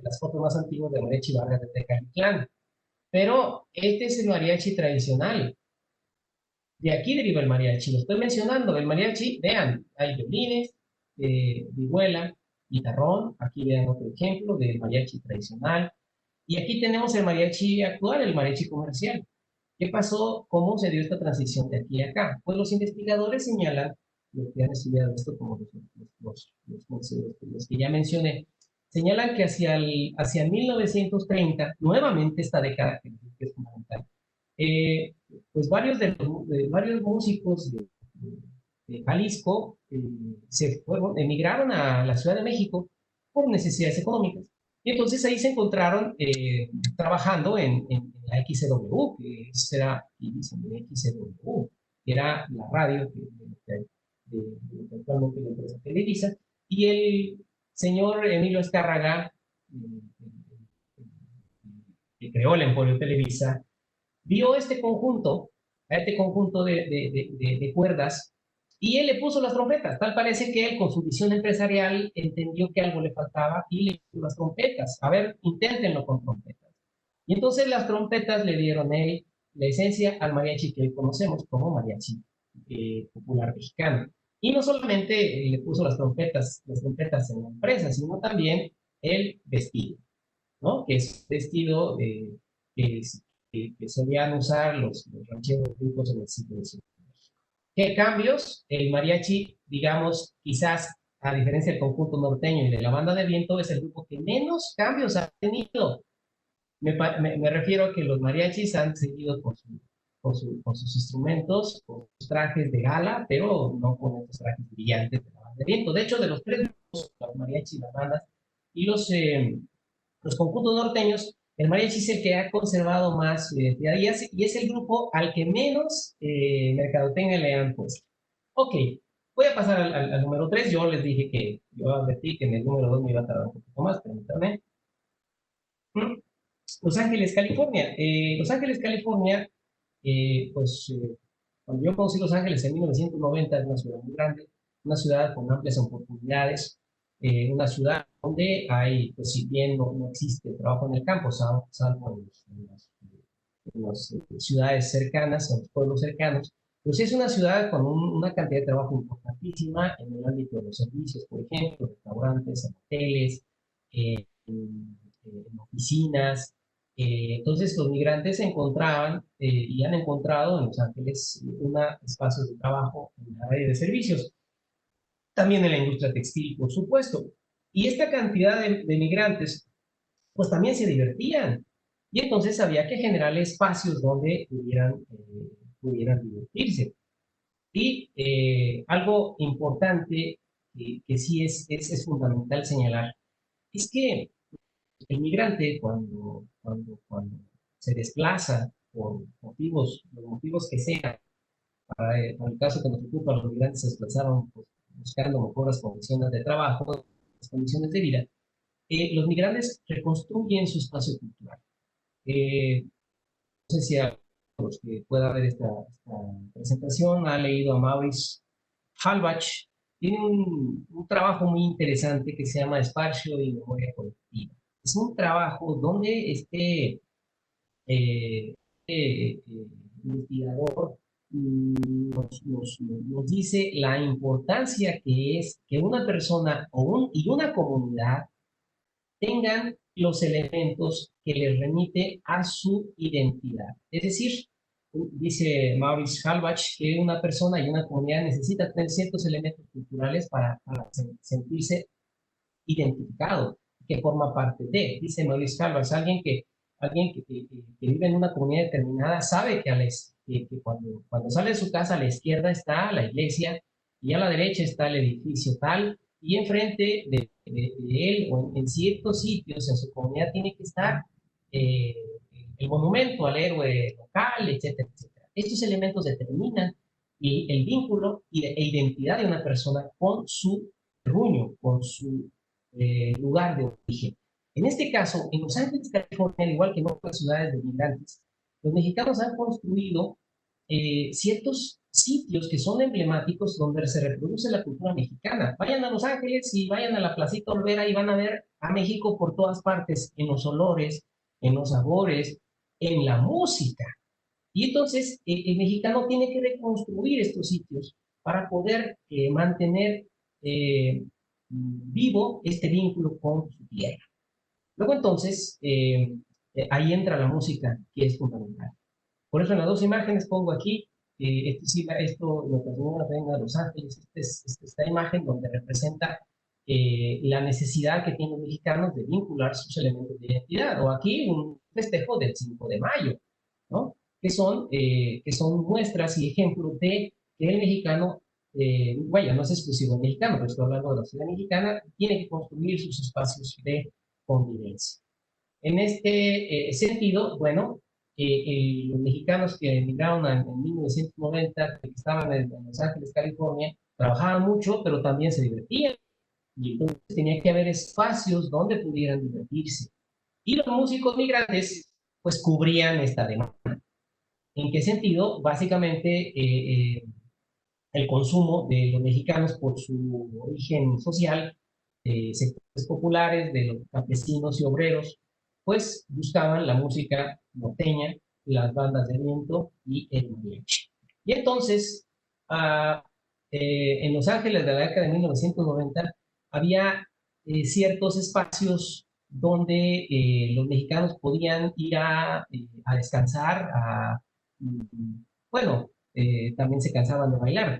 las fotos más antiguas de mariachi Vargas de Tecalitlán. Pero este es el mariachi tradicional. De aquí deriva el mariachi, lo estoy mencionando. El mariachi, vean, hay violines, vihuela, guitarrón. Aquí vean otro ejemplo del mariachi tradicional. Y aquí tenemos el mariachi actual, el mariachi comercial. ¿Qué pasó? ¿Cómo se dio esta transición de aquí a acá? Pues los investigadores señalan, los que han estudiado esto, como los que ya mencioné, señalan que hacia 1930, nuevamente esta década, que es fundamental, pues varios músicos de Jalisco emigraron a la Ciudad de México por necesidades económicas. Y entonces ahí se encontraron trabajando en la XCW, que era XCW, que era la radio de actualmente la empresa Televisa, y el señor Emilio Azcárraga, que creó el Emporio Televisa, vio este conjunto de cuerdas, y él le puso las trompetas. Tal parece que él, con su visión empresarial, entendió que algo le faltaba y le puso las trompetas. A ver, inténtenlo con trompetas. Y entonces las trompetas le dieron la esencia al mariachi que hoy conocemos como mariachi popular mexicano. Y no solamente le puso las trompetas en la empresa, sino también el vestido, ¿no? Que es vestido que solían usar los rancheros ricos en el siglo XIX. ¿Qué cambios? El mariachi, digamos, quizás a diferencia del conjunto norteño y de la banda de viento, es el grupo que menos cambios ha tenido. Me refiero a que los mariachis han seguido con sus instrumentos, con sus trajes de gala, pero no con estos trajes brillantes de la banda de viento. De hecho, de los tres grupos, los mariachis, las bandas y los conjuntos norteños, el mariachi es el que ha conservado más su identidad, y es el grupo al que menos mercadotecnia le han puesto. Ok, voy a pasar al número 3. Yo les dije yo advertí que en el número 2 me iba a tardar un poquito más, permítanme. Los Ángeles, California. Los Ángeles, California, cuando yo conocí Los Ángeles en 1990, es una ciudad muy grande, una ciudad con amplias oportunidades, una ciudad donde hay, pues si bien no existe trabajo en el campo, salvo en las ciudades cercanas, en los pueblos cercanos, pues es una ciudad con una cantidad de trabajo importantísima en el ámbito de los servicios, por ejemplo, restaurantes, hoteles, en oficinas. Entonces los migrantes se encontraban y han encontrado en Los Ángeles espacios de trabajo en la área de servicios, también en la industria textil, por supuesto. Y esta cantidad de migrantes, pues también se divertían. Y entonces había que generar espacios donde pudieran divertirse. Y algo importante que sí es fundamental señalar es que el migrante cuando se desplaza por los motivos que sean, para el caso que nos ocupa, los migrantes se desplazaron pues, buscando mejores condiciones de trabajo, mejores condiciones de vida, los migrantes reconstruyen su espacio cultural. No sé si a los que pueda ver esta presentación ha leído a Maurice Halbach. Tiene un trabajo muy interesante que se llama Espacio y Memoria Colectiva. Es un trabajo donde eh, investigador nos dice la importancia que es que una persona y una comunidad tengan los elementos que les remite a su identidad. Es decir, dice Maurice Halbach que una persona y una comunidad necesita tener ciertos elementos culturales para sentirse identificado, que forma parte de. Dice Maurice Halbach, alguien que vive en una comunidad determinada sabe que cuando sale de su casa a la izquierda está la iglesia y a la derecha está el edificio tal y enfrente de él o en ciertos sitios en su comunidad tiene que estar eh, el monumento al héroe local, etcétera, etcétera. Estos elementos determinan el vínculo e identidad de una persona con su terruño, con su lugar de origen. En este caso, en Los Ángeles, California, al igual que en otras ciudades de migrantes, los mexicanos han construido ciertos sitios que son emblemáticos donde se reproduce la cultura mexicana. Vayan a Los Ángeles y vayan a la Placita Olvera y van a ver a México por todas partes, en los olores, en los sabores, en la música. Y entonces el mexicano tiene que reconstruir estos sitios para poder mantener vivo este vínculo con su tierra. Luego entonces, ahí entra la música, que es fundamental. Por eso en las dos imágenes pongo aquí, esto lo que venga a Los Ángeles, esta imagen donde representa la necesidad que tienen los mexicanos de vincular sus elementos de identidad. O aquí un festejo del 5 de mayo, ¿no? Que son muestras y ejemplos de que el mexicano, vaya, no es exclusivo del mexicano, pero estoy hablando de la ciudad mexicana, tiene que construir sus espacios de convivencia. En este sentido, bueno, los mexicanos que emigraron en 1990, que estaban en Los Ángeles, California, trabajaban mucho, pero también se divertían. Y entonces tenía que haber espacios donde pudieran divertirse. Y los músicos migrantes, pues, cubrían esta demanda. ¿En qué sentido? Básicamente, el consumo de los mexicanos por su origen social, sectores populares, de los campesinos y obreros, pues buscaban la música norteña, las bandas de viento y el mariachi. Y entonces, en Los Ángeles de la década de 1990, había ciertos espacios donde los mexicanos podían ir a descansar, bueno, también se cansaban de bailar,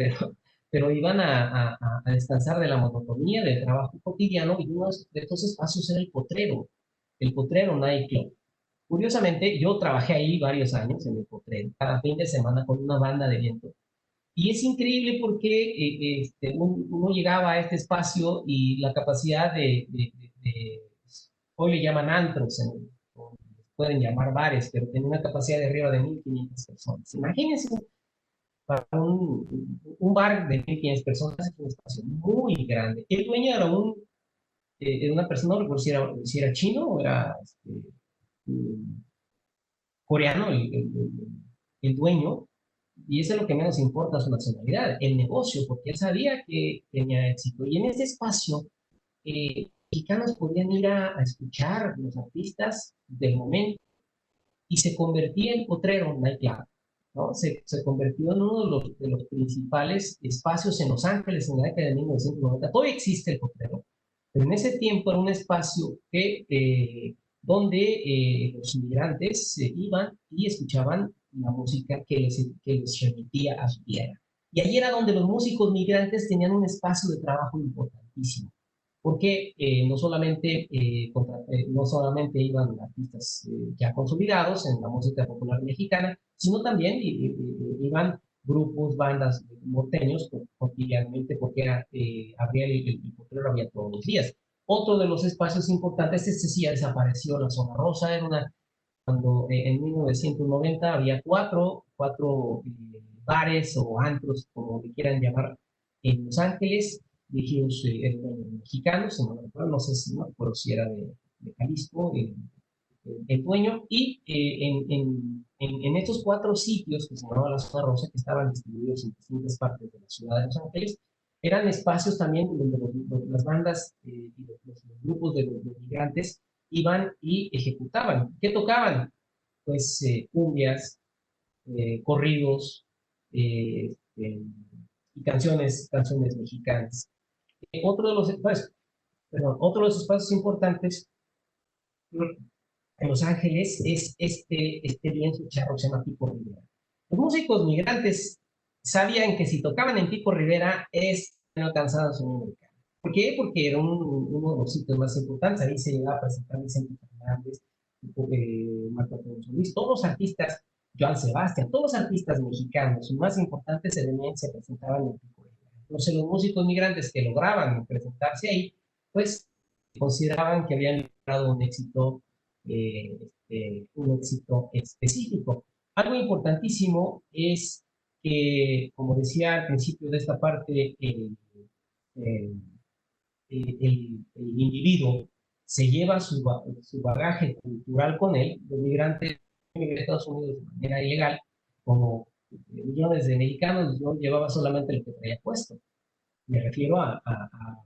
pero iban a descansar de la monotonía del trabajo cotidiano y uno de estos espacios era el Potrero Nightclub. Curiosamente, yo trabajé ahí varios años en el Potrero, cada fin de semana con una banda de viento. Y es increíble porque uno llegaba a este espacio y la capacidad hoy le llaman antros, pueden llamar bares, pero tenía una capacidad de arriba de 1.500 personas. Imagínense para un bar de 1.500 personas, es un espacio muy grande. El dueño era una persona, no recuerdo si era chino o era coreano, el dueño, y eso es lo que menos importa su nacionalidad, el negocio, porque él sabía que tenía éxito. Y en ese espacio, mexicanos podían ir a escuchar los artistas del momento y se convertía en Potrero Nightclub, ¿no? Se convirtió en uno de los principales espacios en Los Ángeles en la década de 1990. Todavía existe el Potrero, pero en ese tiempo era un espacio donde los inmigrantes iban y escuchaban la música que les remitía a su tierra. Y ahí era donde los músicos migrantes tenían un espacio de trabajo importantísimo, porque no solamente iban artistas ya consolidados en la música popular mexicana, sino también iban grupos, bandas norteños, cotidianamente, porque había el potrero había todos los días. Otro de los espacios importantes, este sí ya desapareció, la Zona Rosa, era cuando en 1990 había cuatro bares o antros, como le quieran llamar, en Los Ángeles, dirigidos mexicanos, no sé si, no, pero si era de Jalisco, el dueño, y en estos 4 sitios que se llamaban la Zona Rosa, que estaban distribuidos en distintas partes de la ciudad de Los Ángeles, eran espacios también donde las bandas y los grupos de migrantes iban y ejecutaban. ¿Qué tocaban? Pues cumbias, corridos y canciones mexicanas. Otro de los espacios importantes en Los Ángeles es este lienzo charro que se llama Pico Rivera. Los músicos migrantes sabían que si tocaban en Pico Rivera no alcanzaban su sueño americano. ¿Por qué? Porque era uno de los sitios más importantes. Ahí se llegaba a presentar Vicente Fernández, Marco Antonio Solís, todos los artistas, Joan Sebastián, todos los artistas mexicanos más importantes elementos se presentaban en Pico Rivera. Entonces los músicos migrantes que lograban presentarse ahí, pues consideraban que habían logrado un éxito específico. Algo importantísimo es que, como decía al principio de esta parte, el individuo se lleva su bagaje cultural con él. Los migrantes emigraron a Estados Unidos de manera ilegal, como millones de mexicanos, yo llevaba solamente el que traía puesto. Me refiero a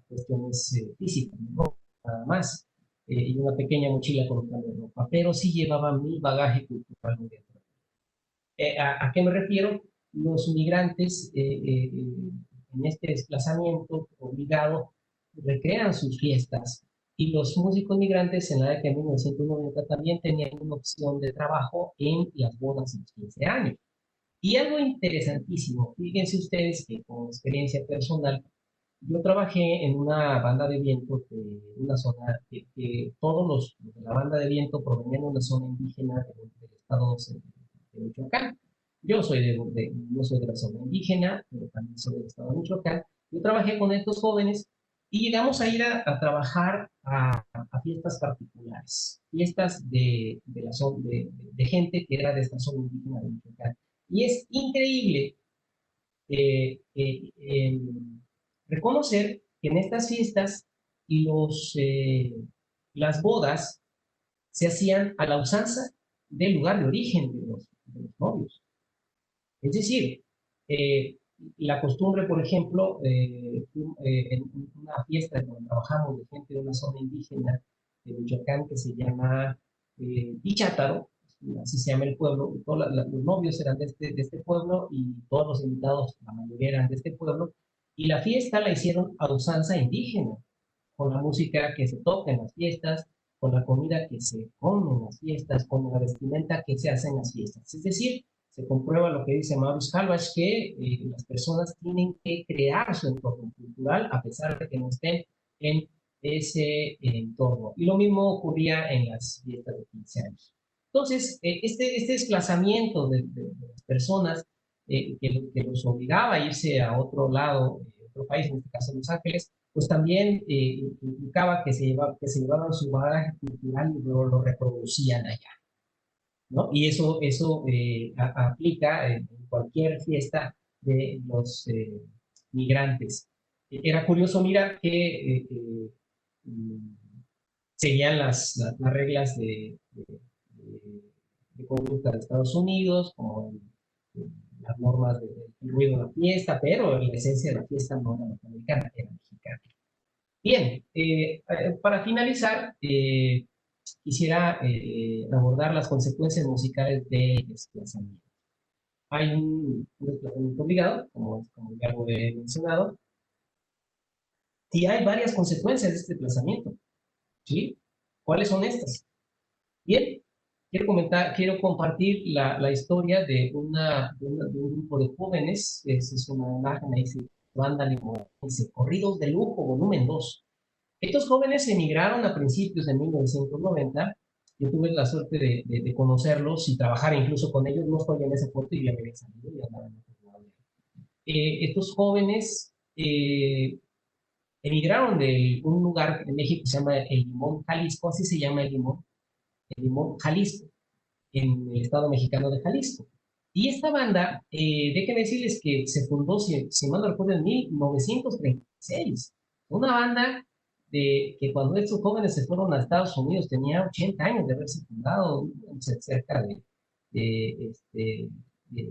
cuestiones físicas, ¿no? Nada más. Y una pequeña mochila con un cambio de ropa, pero sí llevaba mi bagaje cultural muy dentro. ¿A qué me refiero? Los migrantes en este desplazamiento obligado recrean sus fiestas, y los músicos migrantes en la década de 1990 también tenían una opción de trabajo en las bodas de los 15 años. Y algo interesantísimo, fíjense ustedes que con experiencia personal, yo trabajé en una banda de viento de una zona que todos los de la banda de viento provenían de una zona indígena del estado de Michoacán. Yo soy no soy de la zona indígena, pero también soy del estado de Michoacán. Yo trabajé con estos jóvenes y llegamos a ir a trabajar a fiestas particulares, fiestas de gente que era de esta zona indígena de Michoacán. Y es increíble eh, eh, eh, reconocer que en estas fiestas las bodas se hacían a la usanza del lugar de origen de los novios. Es decir, la costumbre, por ejemplo, en una fiesta donde trabajamos de gente de una zona indígena de Michoacán que se llama Pichátaro, así se llama el pueblo, los novios eran de este pueblo y todos los invitados, la mayoría eran de este pueblo, y la fiesta la hicieron a usanza indígena, con la música que se toca en las fiestas, con la comida que se come en las fiestas, con la vestimenta que se hace en las fiestas. Es decir, se comprueba lo que dice Maurice Halbach, que las personas tienen que crear su entorno cultural a pesar de que no estén en ese entorno. Y lo mismo ocurría en las fiestas de 15 años. Entonces, este desplazamiento de las personas que los obligaba a irse a otro lado, otro país, en este caso Los Ángeles, pues también implicaba que se llevaban su bagaje cultural y luego lo reproducían allá, ¿no? Y eso aplica en cualquier fiesta de los migrantes. Era curioso mirar que seguían las reglas de conducta de Estados Unidos, como las normas del ruido de la fiesta, pero la esencia de la fiesta no era norteamericana, era mexicana. Bien, para finalizar, quisiera abordar las consecuencias musicales del desplazamiento. Hay un desplazamiento obligado, como ya lo he mencionado, y hay varias consecuencias de este desplazamiento, ¿sí? ¿Cuáles son estas? Bien, quiero compartir la historia de un grupo de jóvenes. Es una imagen ahí, se banda dice Corridos de Lujo, volumen 2. Estos jóvenes emigraron a principios de 1990. Yo tuve la suerte de conocerlos y trabajar incluso con ellos. No estoy en esa foto y ya me había salido y andaba en otro lado estos jóvenes emigraron de un lugar en México que se llama El Limón, Jalisco, así se llama El Limón, Jalisco, en el estado mexicano de Jalisco. Y esta banda, déjenme decirles que se fundó, si mal no recuerdo, en 1936. Una banda que cuando estos jóvenes se fueron a Estados Unidos tenía 80 años de haberse fundado, cerca de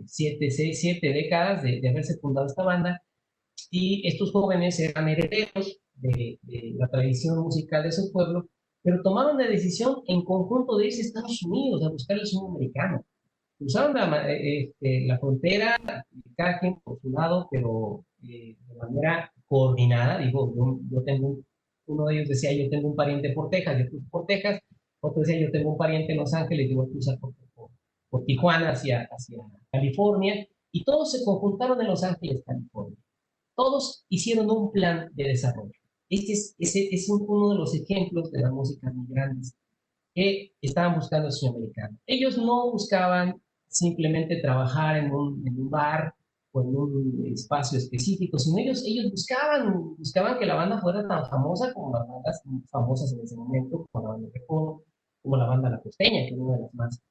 7 décadas de haberse fundado esta banda. Y estos jóvenes eran herederos de la tradición musical de su pueblo, pero tomaron la decisión en conjunto de irse a Estados Unidos a buscar el sueño americano. Cruzaron la frontera, cada quien por su lado, pero de manera coordinada. Digo, yo tengo, uno de ellos decía, yo tengo un pariente por Texas, yo cruzo por Texas, otro decía, yo tengo un pariente en Los Ángeles, yo voy a cruzar por Tijuana hacia California, y todos se conjuntaron en Los Ángeles, California. Todos hicieron un plan de desarrollo. Este es uno de los ejemplos de la música migrantes que estaban buscando el sueño americano. Ellos no buscaban simplemente trabajar en un bar o en un espacio específico, sino ellos buscaban que la banda fuera tan famosa como las bandas famosas en ese momento, como la banda Recodo, como la banda La Costeña, que es una de las más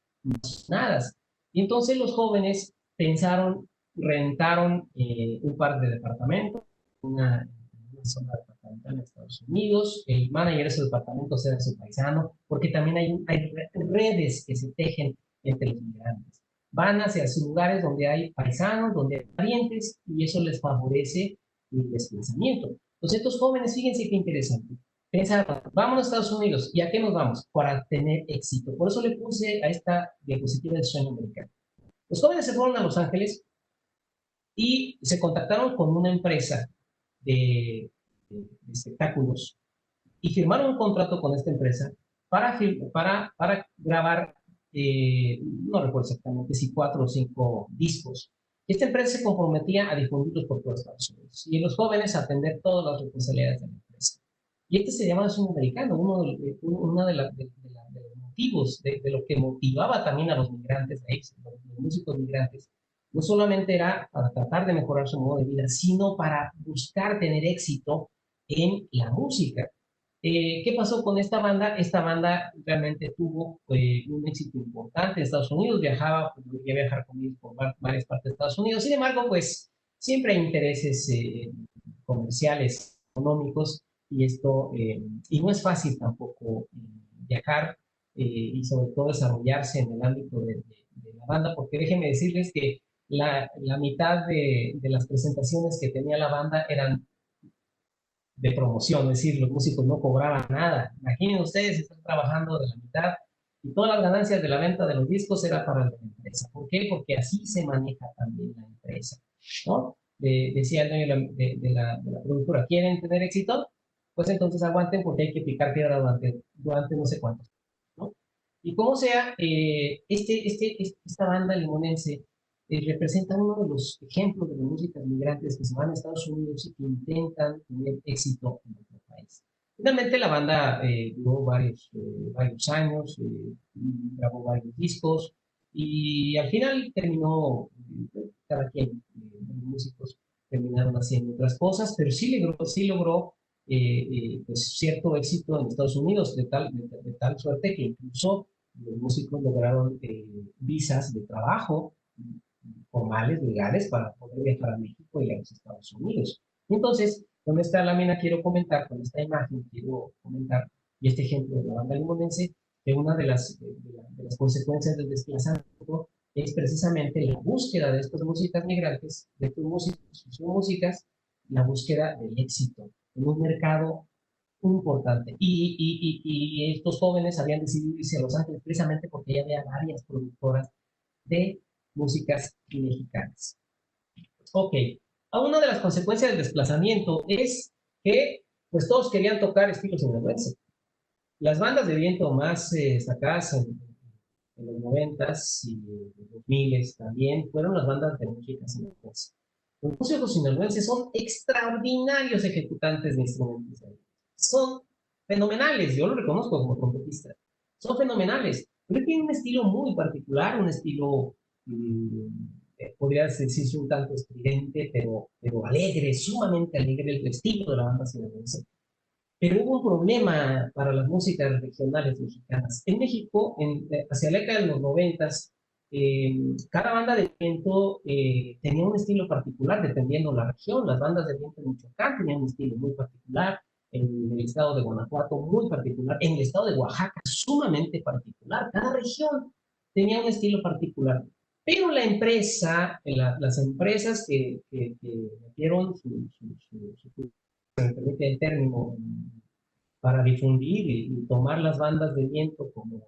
sonadas. Y entonces los jóvenes rentaron un par de departamentos, una zona departamental en Estados Unidos. El manager de esos departamentos era su paisano, porque también hay redes que se tejen entre los migrantes. Van hacia esos lugares donde hay paisanos, donde hay parientes, y eso les favorece el desplazamiento. Entonces, estos jóvenes, fíjense qué interesante. Pensaron, vamos a Estados Unidos. ¿Y a qué nos vamos? Para tener éxito. Por eso le puse a esta diapositiva del sueño americano. Los jóvenes se fueron a Los Ángeles y se contactaron con una empresa de espectáculos y firmaron un contrato con esta empresa para grabar, no recuerdo exactamente si 4 o 5 discos. Esta empresa se comprometía a difundirlos por todo Estados Unidos y los jóvenes a atender todas las responsabilidades de la empresa. Y este se llama el sueño americano, uno de los motivos, de lo que motivaba también a los migrantes, los músicos migrantes. No solamente era para tratar de mejorar su modo de vida, sino para buscar tener éxito en la música. ¿Qué pasó con esta banda? Esta banda realmente tuvo un éxito importante en Estados Unidos, podía viajar con ellos por varias partes de Estados Unidos. Sin embargo, pues siempre hay intereses comerciales, económicos, y no es fácil tampoco viajar y sobre todo desarrollarse en el ámbito de la banda, porque déjenme decirles que la mitad de las presentaciones que tenía la banda eran de promoción, es decir, los músicos no cobraban nada. Imaginen ustedes, están trabajando de la mitad y todas las ganancias de la venta de los discos era para la empresa. ¿Por qué? Porque así se maneja también la empresa, ¿no? Decía el dueño de la productora, ¿quieren tener éxito? Pues entonces aguanten porque hay que picar piedra durante no sé cuánto, ¿no? Y como sea, esta banda limonense representa uno de los ejemplos de las músicas migrantes que se van a Estados Unidos y que intentan tener éxito en otro país. Finalmente la banda duró varios años, grabó varios discos y al final terminó, cada quien, los músicos terminaron haciendo otras cosas, pero sí logró pues cierto éxito en Estados Unidos, de tal suerte que incluso los músicos lograron visas de trabajo formales, legales, para poder viajar a México y a los Estados Unidos. Entonces, con esta lámina quiero comentar, con esta imagen quiero comentar, y este ejemplo de la banda limonense, que una de las consecuencias del desplazamiento es precisamente la búsqueda de estas músicas migrantes, de estos músicos, sus músicas, la búsqueda del éxito en un mercado importante. Y estos jóvenes habían decidido irse a Los Ángeles precisamente porque ya había varias productoras de músicas mexicanas. Ok, una de las consecuencias del desplazamiento es que pues todos querían tocar estilos sinaloenses. Las bandas de viento más destacadas en los 90s y los 2000s también fueron las bandas de música sinaloense. Los músicos sinaloenses son extraordinarios ejecutantes de instrumentos. Son fenomenales, yo lo reconozco como trompetista. Son fenomenales, pero tienen un estilo muy particular, un estilo podría decirse un tanto estridente, pero alegre, sumamente alegre el estilo de la banda sinaloense. Pero hubo un problema para las músicas regionales mexicanas. En México, hacia la década de los 90, cada banda de viento tenía un estilo particular dependiendo de la región. Las bandas de viento en Michoacán tenían un estilo muy particular, en el estado de Guanajuato muy particular, en el estado de Oaxaca sumamente particular. Cada región tenía un estilo particular. Pero la empresa, las empresas que metieron me permite el término, para difundir y tomar las bandas de viento como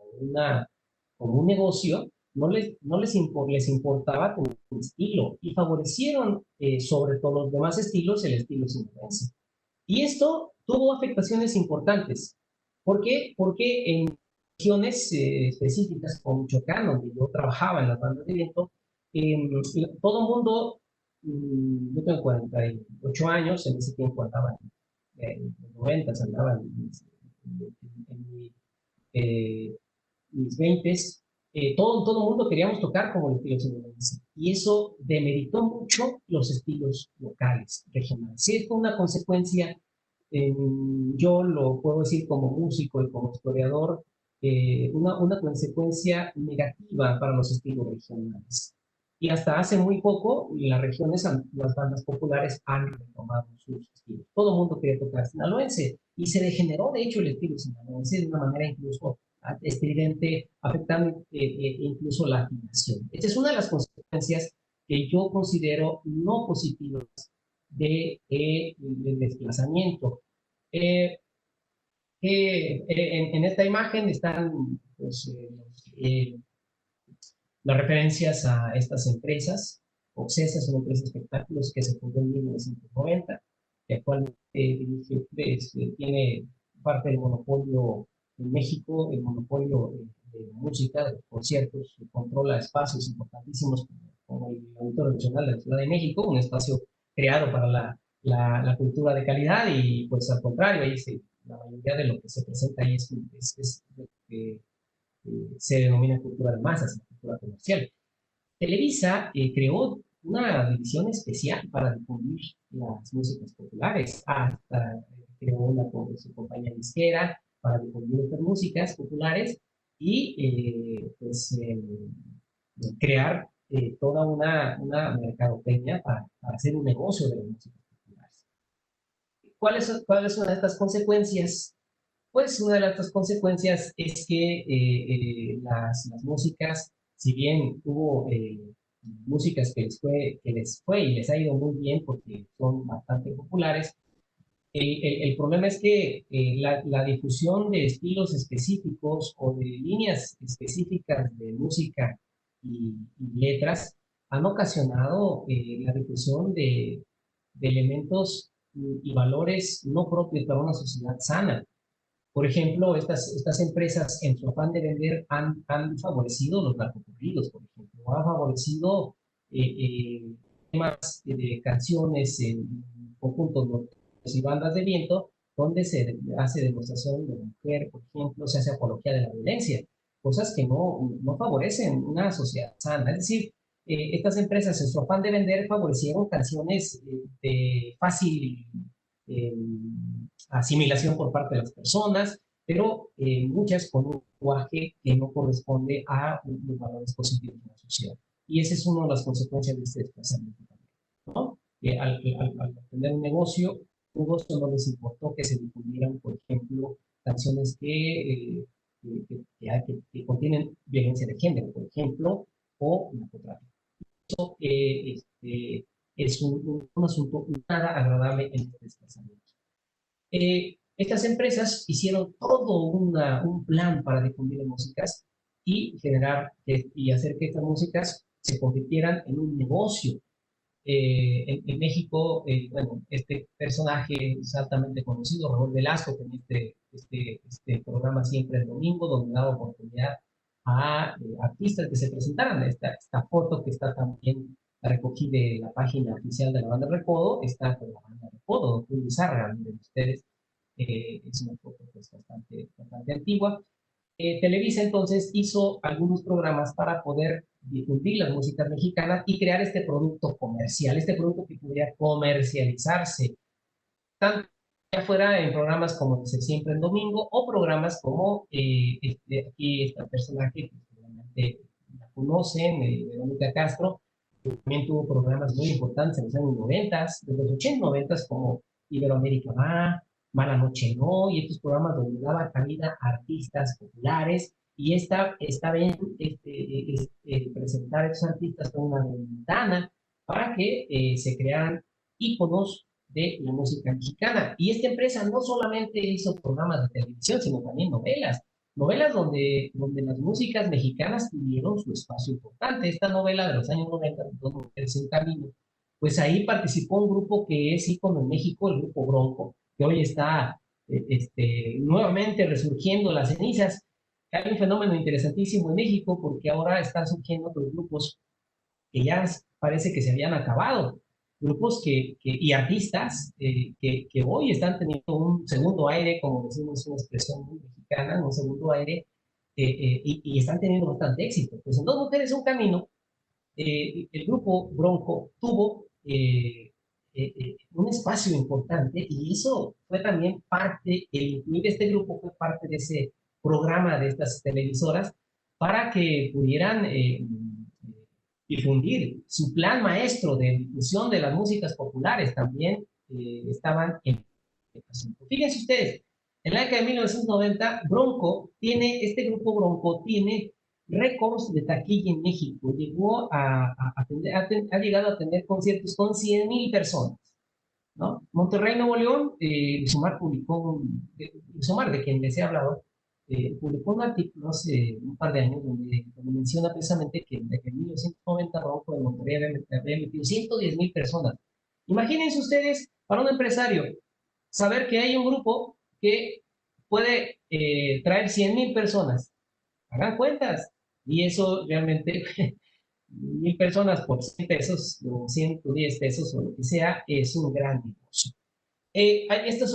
un negocio, les importaba como un estilo y favorecieron sobre todos los demás estilos el estilo sinaloense. Y esto tuvo afectaciones importantes. ¿Por qué? Porque en regiones específicas como Michoacán, donde yo trabajaba en las bandas de viento, todo el mundo, yo tengo 48 años, en ese tiempo andaba en los 90, andaba en mis 20, todo el mundo queríamos tocar como el estilo sinaloense. Y eso demeritó mucho los estilos locales, regionales. Sí, fue una consecuencia, yo lo puedo decir como músico y como historiador, una consecuencia negativa para los estilos regionales. Y hasta hace muy poco, las regiones, las bandas populares han retomado sus estilos. Todo el mundo quería tocar sinaloense y se degeneró, de hecho, el estilo sinaloense de una manera incluso estridente, afectando incluso la afinación. Esta es una de las consecuencias que yo considero no positivas del desplazamiento. En esta imagen están pues, las referencias a estas empresas. Occesa es una empresa de espectáculos que se fundó en 1990, que actualmente tiene parte del monopolio en México, el monopolio de música, de conciertos, controla espacios importantísimos como el Auditorio Nacional de la Ciudad de México, un espacio creado para la cultura de calidad y pues al contrario, ahí la mayoría de lo que se presenta ahí es se denomina cultura de masas, cultura comercial. Televisa creó una división especial para difundir las músicas populares. Hasta creó una con su compañía disquera para difundir estas músicas populares y crear toda una mercadotecnia para hacer un negocio de las músicas populares. ¿Cuáles son estas consecuencias? Pues una de estas consecuencias es que las músicas, si bien hubo músicas que les fue y les ha ido muy bien porque son bastante populares, el problema es que la difusión de estilos específicos o de líneas específicas de música y letras han ocasionado la difusión de elementos y valores no propios para una sociedad sana. Por ejemplo, estas empresas en su afán de vender han favorecido los narcocorridos, por ejemplo, han favorecido temas de canciones en conjuntos nocturnos y bandas de viento, donde se hace demostración de la mujer, por ejemplo, se hace apología de la violencia, cosas que no favorecen una sociedad sana. Es decir, estas empresas en su afán de vender favorecieron canciones de fácil asimilación por parte de las personas, pero muchas con un lenguaje que no corresponde a los valores positivos de la sociedad. Y esa es una de las consecuencias de este desplazamiento también, ¿no? Al tener un negocio no les importó que se difundieran, por ejemplo, canciones que contienen violencia de género, por ejemplo, o narcotráfico. Eso es un asunto nada agradable en este desplazamiento. Estas empresas hicieron todo un plan para difundir las músicas y generar y hacer que estas músicas se convirtieran en un negocio. En México, bueno, este personaje es altamente conocido, Raúl Velasco, que en este programa siempre el domingo, donde daba oportunidad a artistas que se presentaran. Esta foto que está también recogida de la página oficial de la banda Recodo, está con la banda Recodo, Doctor Bizarra, miren ustedes, es una foto pues, bastante antigua. Televisa entonces hizo algunos programas para poder difundir las músicas mexicanas y crear este producto comercial, este producto que pudiera comercializarse, tanto ya fuera en programas como Se Siempre en Domingo o programas como aquí esta personaje que seguramente la conocen, Verónica Castro, que también tuvo programas muy importantes en los años 90, de los 80 90 como Iberoamérica Va, Mala Noche No, y estos programas donde daba cabida a artistas populares, y esta vez presentar a estos artistas con una ventana para que se crearan íconos de la música mexicana. Y esta empresa no solamente hizo programas de televisión, sino también novelas. Novelas donde las músicas mexicanas tuvieron su espacio importante. Esta novela de los años 90, Dos Mujeres en Camino, pues ahí participó un grupo que es ícono en México, el grupo Bronco, que hoy está nuevamente resurgiendo las cenizas. Hay un fenómeno interesantísimo en México porque ahora están surgiendo otros grupos que ya parece que se habían acabado, grupos y artistas que hoy están teniendo un segundo aire, como decimos, una expresión muy mexicana, un segundo aire, y están teniendo bastante éxito. Pues en Dos Mujeres un Camino, el grupo Bronco tuvo un espacio importante, y eso fue también parte, el incluir este grupo fue parte de ese programa de estas televisoras para que pudieran difundir su plan maestro de difusión de las músicas populares. También estaban en el asunto. Fíjense ustedes, en la década de 1990, este grupo Bronco tiene récords de taquilla en México. Llegó ha llegado a tener conciertos con 100,000 personas, ¿no? Monterrey, Nuevo León, Sumar publicó, Sumar, de quien les he hablado, publicó un artículo hace un par de años donde menciona precisamente que en 1990 Bronco de Monterrey había metido 110,000 personas. Imagínense ustedes, para un empresario, saber que hay un grupo que puede traer 100,000 personas. Hagan cuentas. Y eso realmente, 1,000 personas por 100 pesos, o 110 pesos, o lo que sea, es un gran negocio. Este es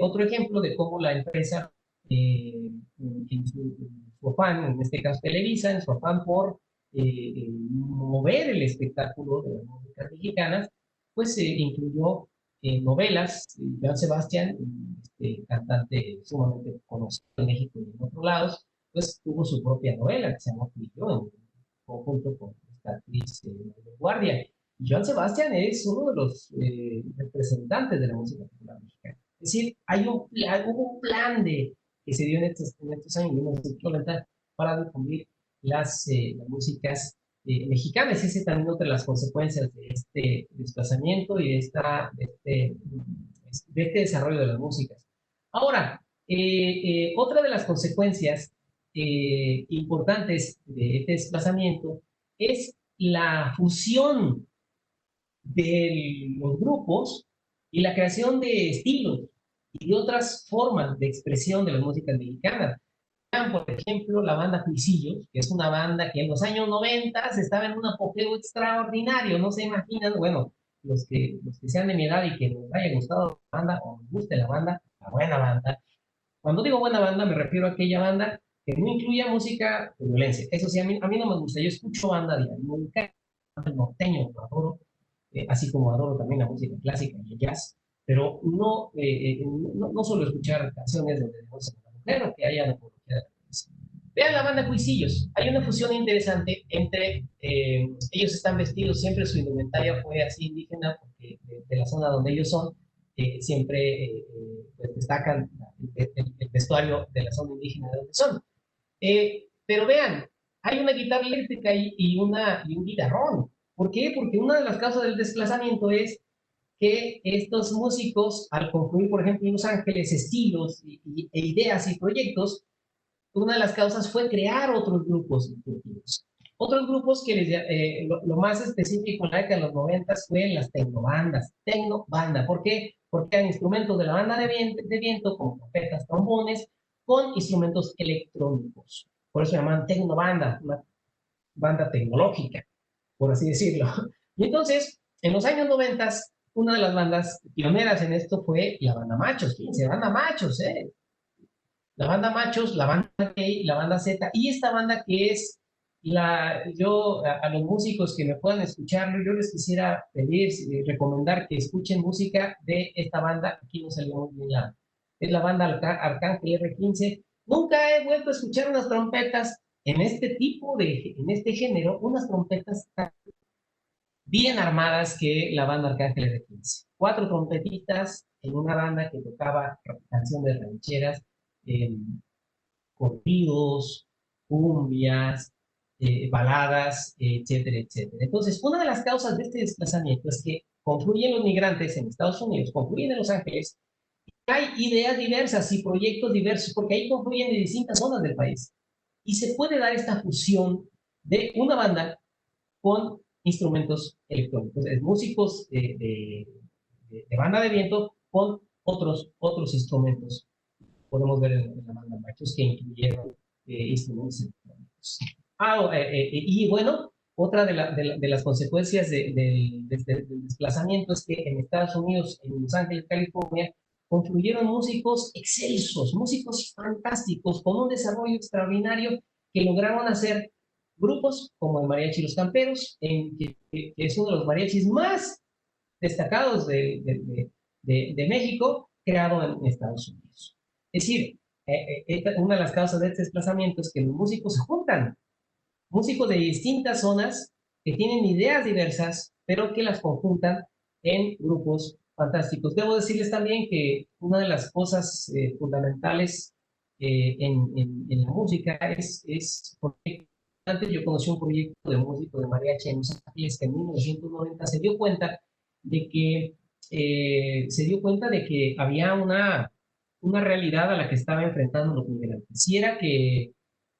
otro ejemplo de cómo la empresa, en su afán, en este caso Televisa, en su afán por mover el espectáculo de las músicas mexicanas, pues incluyó novelas. Joan Sebastián, cantante sumamente conocido en México y en otros lados, pues tuvo su propia novela que se llama Tú y Yo, en conjunto con esta actriz de Guardia. Joan Sebastián es uno de los representantes de la música popular mexicana. Es decir, hubo un plan que se dio en estos años 1990 para difundir las músicas mexicanas. Esa es también otra de las consecuencias de este desplazamiento y de este desarrollo de las músicas. Ahora, otra de las consecuencias importantes de este desplazamiento es la fusión de los grupos y la creación de estilos y de otras formas de expresión de las músicas mexicanas. Por ejemplo, la banda Cuisillos, que es una banda que en los años 90 estaba en un apogeo extraordinario, no se imaginan. Bueno, los que sean de mi edad y que nos haya gustado la banda o nos guste la buena banda. Cuando digo buena banda, me refiero a aquella banda que no incluya música de violencia. Eso sí, a mí no me gusta. Yo escucho banda diario, me encanta el norteño, lo adoro, así como adoro también la música clásica y el jazz, pero no solo escuchar canciones donde denuncian a la mujer o que haya apología de la violencia. Vean la banda Cuisillos. Hay una fusión interesante entre, ellos están vestidos, siempre su indumentaria fue así indígena, porque de la zona donde ellos son, siempre pues destacan el vestuario de la zona indígena de donde son. Pero vean, hay una guitarra eléctrica y un guitarrón. ¿Por qué? Porque una de las causas del desplazamiento es que estos músicos, al confluir, por ejemplo, en Los Ángeles, estilos e ideas y proyectos, una de las causas fue crear otros grupos deportivos. Otros grupos que lo más específico en la década de los 90 fue las tecnobandas. Tecnobanda. ¿Por qué? Porque eran instrumentos de la banda de viento con trompetas, trombones, con instrumentos electrónicos. Por eso se llaman tecnobanda, una banda tecnológica, por así decirlo. Y entonces, en los años 90, una de las bandas pioneras en esto fue la banda Machos. Fíjense, banda Machos, la banda Machos, la banda Gay, la banda Z, y esta banda que es A los músicos que me puedan escucharlo, yo les quisiera pedir, recomendar que escuchen música de esta banda. Aquí no salió muy bien es la banda Arcángel R15. Nunca he vuelto a escuchar unas trompetas en en este género, unas trompetas tan bien armadas que la banda Arcángel R15. Cuatro trompetitas en una banda que tocaba canciones rancheras, eh, corridos, cumbias, baladas, etcétera, etcétera. Entonces, una de las causas de este desplazamiento es que confluyen los migrantes en Estados Unidos, confluyen en Los Ángeles, hay ideas diversas y proyectos diversos, porque ahí confluyen de distintas zonas del país. Y se puede dar esta fusión de una banda con instrumentos electrónicos, es músicos de banda de viento con otros instrumentos. Podemos ver en la banda Machos que incluyeron instrumentos electrónicos. Y bueno, otra de las consecuencias del desplazamiento es que en Estados Unidos, en Los Ángeles, California, confluyeron músicos excelsos, músicos fantásticos, con un desarrollo extraordinario que lograron hacer grupos como el Mariachi Los Camperos, que es uno de los mariachis más destacados de México, creado en Estados Unidos. Es decir, una de las causas de este desplazamiento es que los músicos se juntan, músicos de distintas zonas que tienen ideas diversas, pero que las conjuntan en grupos fantásticos. Debo decirles también que una de las cosas fundamentales en la música porque antes yo conocí un proyecto de músico de mariachi en Los Ángeles que en 1990 se dio cuenta de que había una realidad a la que estaba enfrentando los migrantes. Y era que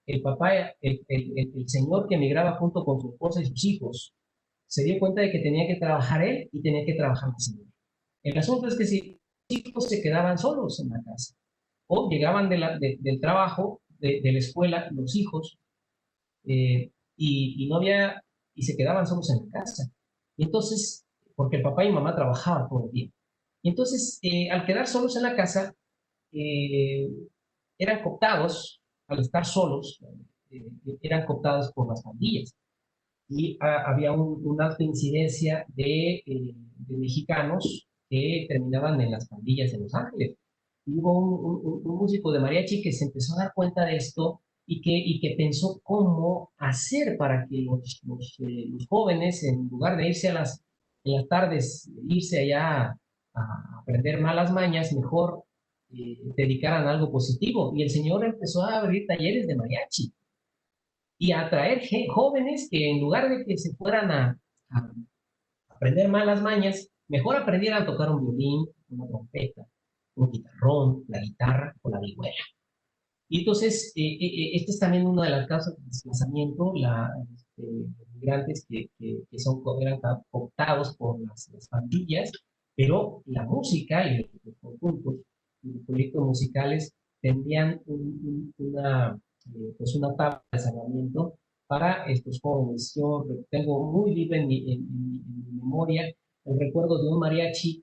el papá, el señor que emigraba junto con su esposa y sus hijos, se dio cuenta de que tenía que trabajar él y tenía que trabajar la señora. El asunto es que si los hijos se quedaban solos en la casa o llegaban del trabajo, de la escuela, los hijos, y no había, y se quedaban solos en la casa. Y entonces, porque el papá y mamá trabajaban todo el día. Y entonces, al quedar solos en la casa, eh, eran cooptados, al estar solos, eran cooptados por las pandillas. Y había una alta incidencia de mexicanos que terminaban en las pandillas de Los Ángeles. Y hubo un músico de mariachi que se empezó a dar cuenta de esto y que pensó cómo hacer para que los jóvenes, en lugar de irse en las tardes, irse allá a aprender malas mañas, mejor dedicaran a algo positivo. Y el señor empezó a abrir talleres de mariachi y a atraer jóvenes que en lugar de que se fueran a aprender malas mañas, mejor aprendieran a tocar un violín, una trompeta, un guitarrón, la guitarra o la vihuela. Y entonces, esta es también una de las causas del desplazamiento, los migrantes eran cooptados por las pandillas, pero la música y los conjuntos, los proyectos musicales tendrían una tabla de salvamiento para estos jóvenes. Yo tengo muy vivo en mi memoria el recuerdo de un mariachi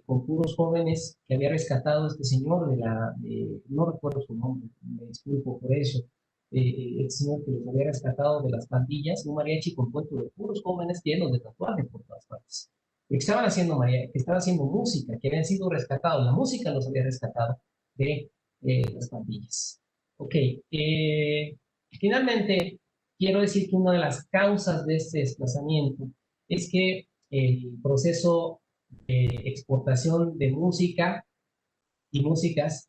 con puros jóvenes que había rescatado este señor no recuerdo su nombre, me disculpo por eso, el señor que los había rescatado de las pandillas, un mariachi compuesto de puros jóvenes llenos de tatuajes por todas partes, que estaban haciendo que estaban haciendo música, que habían sido rescatados, la música los había rescatado de las pandillas. Ok, finalmente quiero decir que una de las causas de este desplazamiento es que el proceso exportación de música y músicas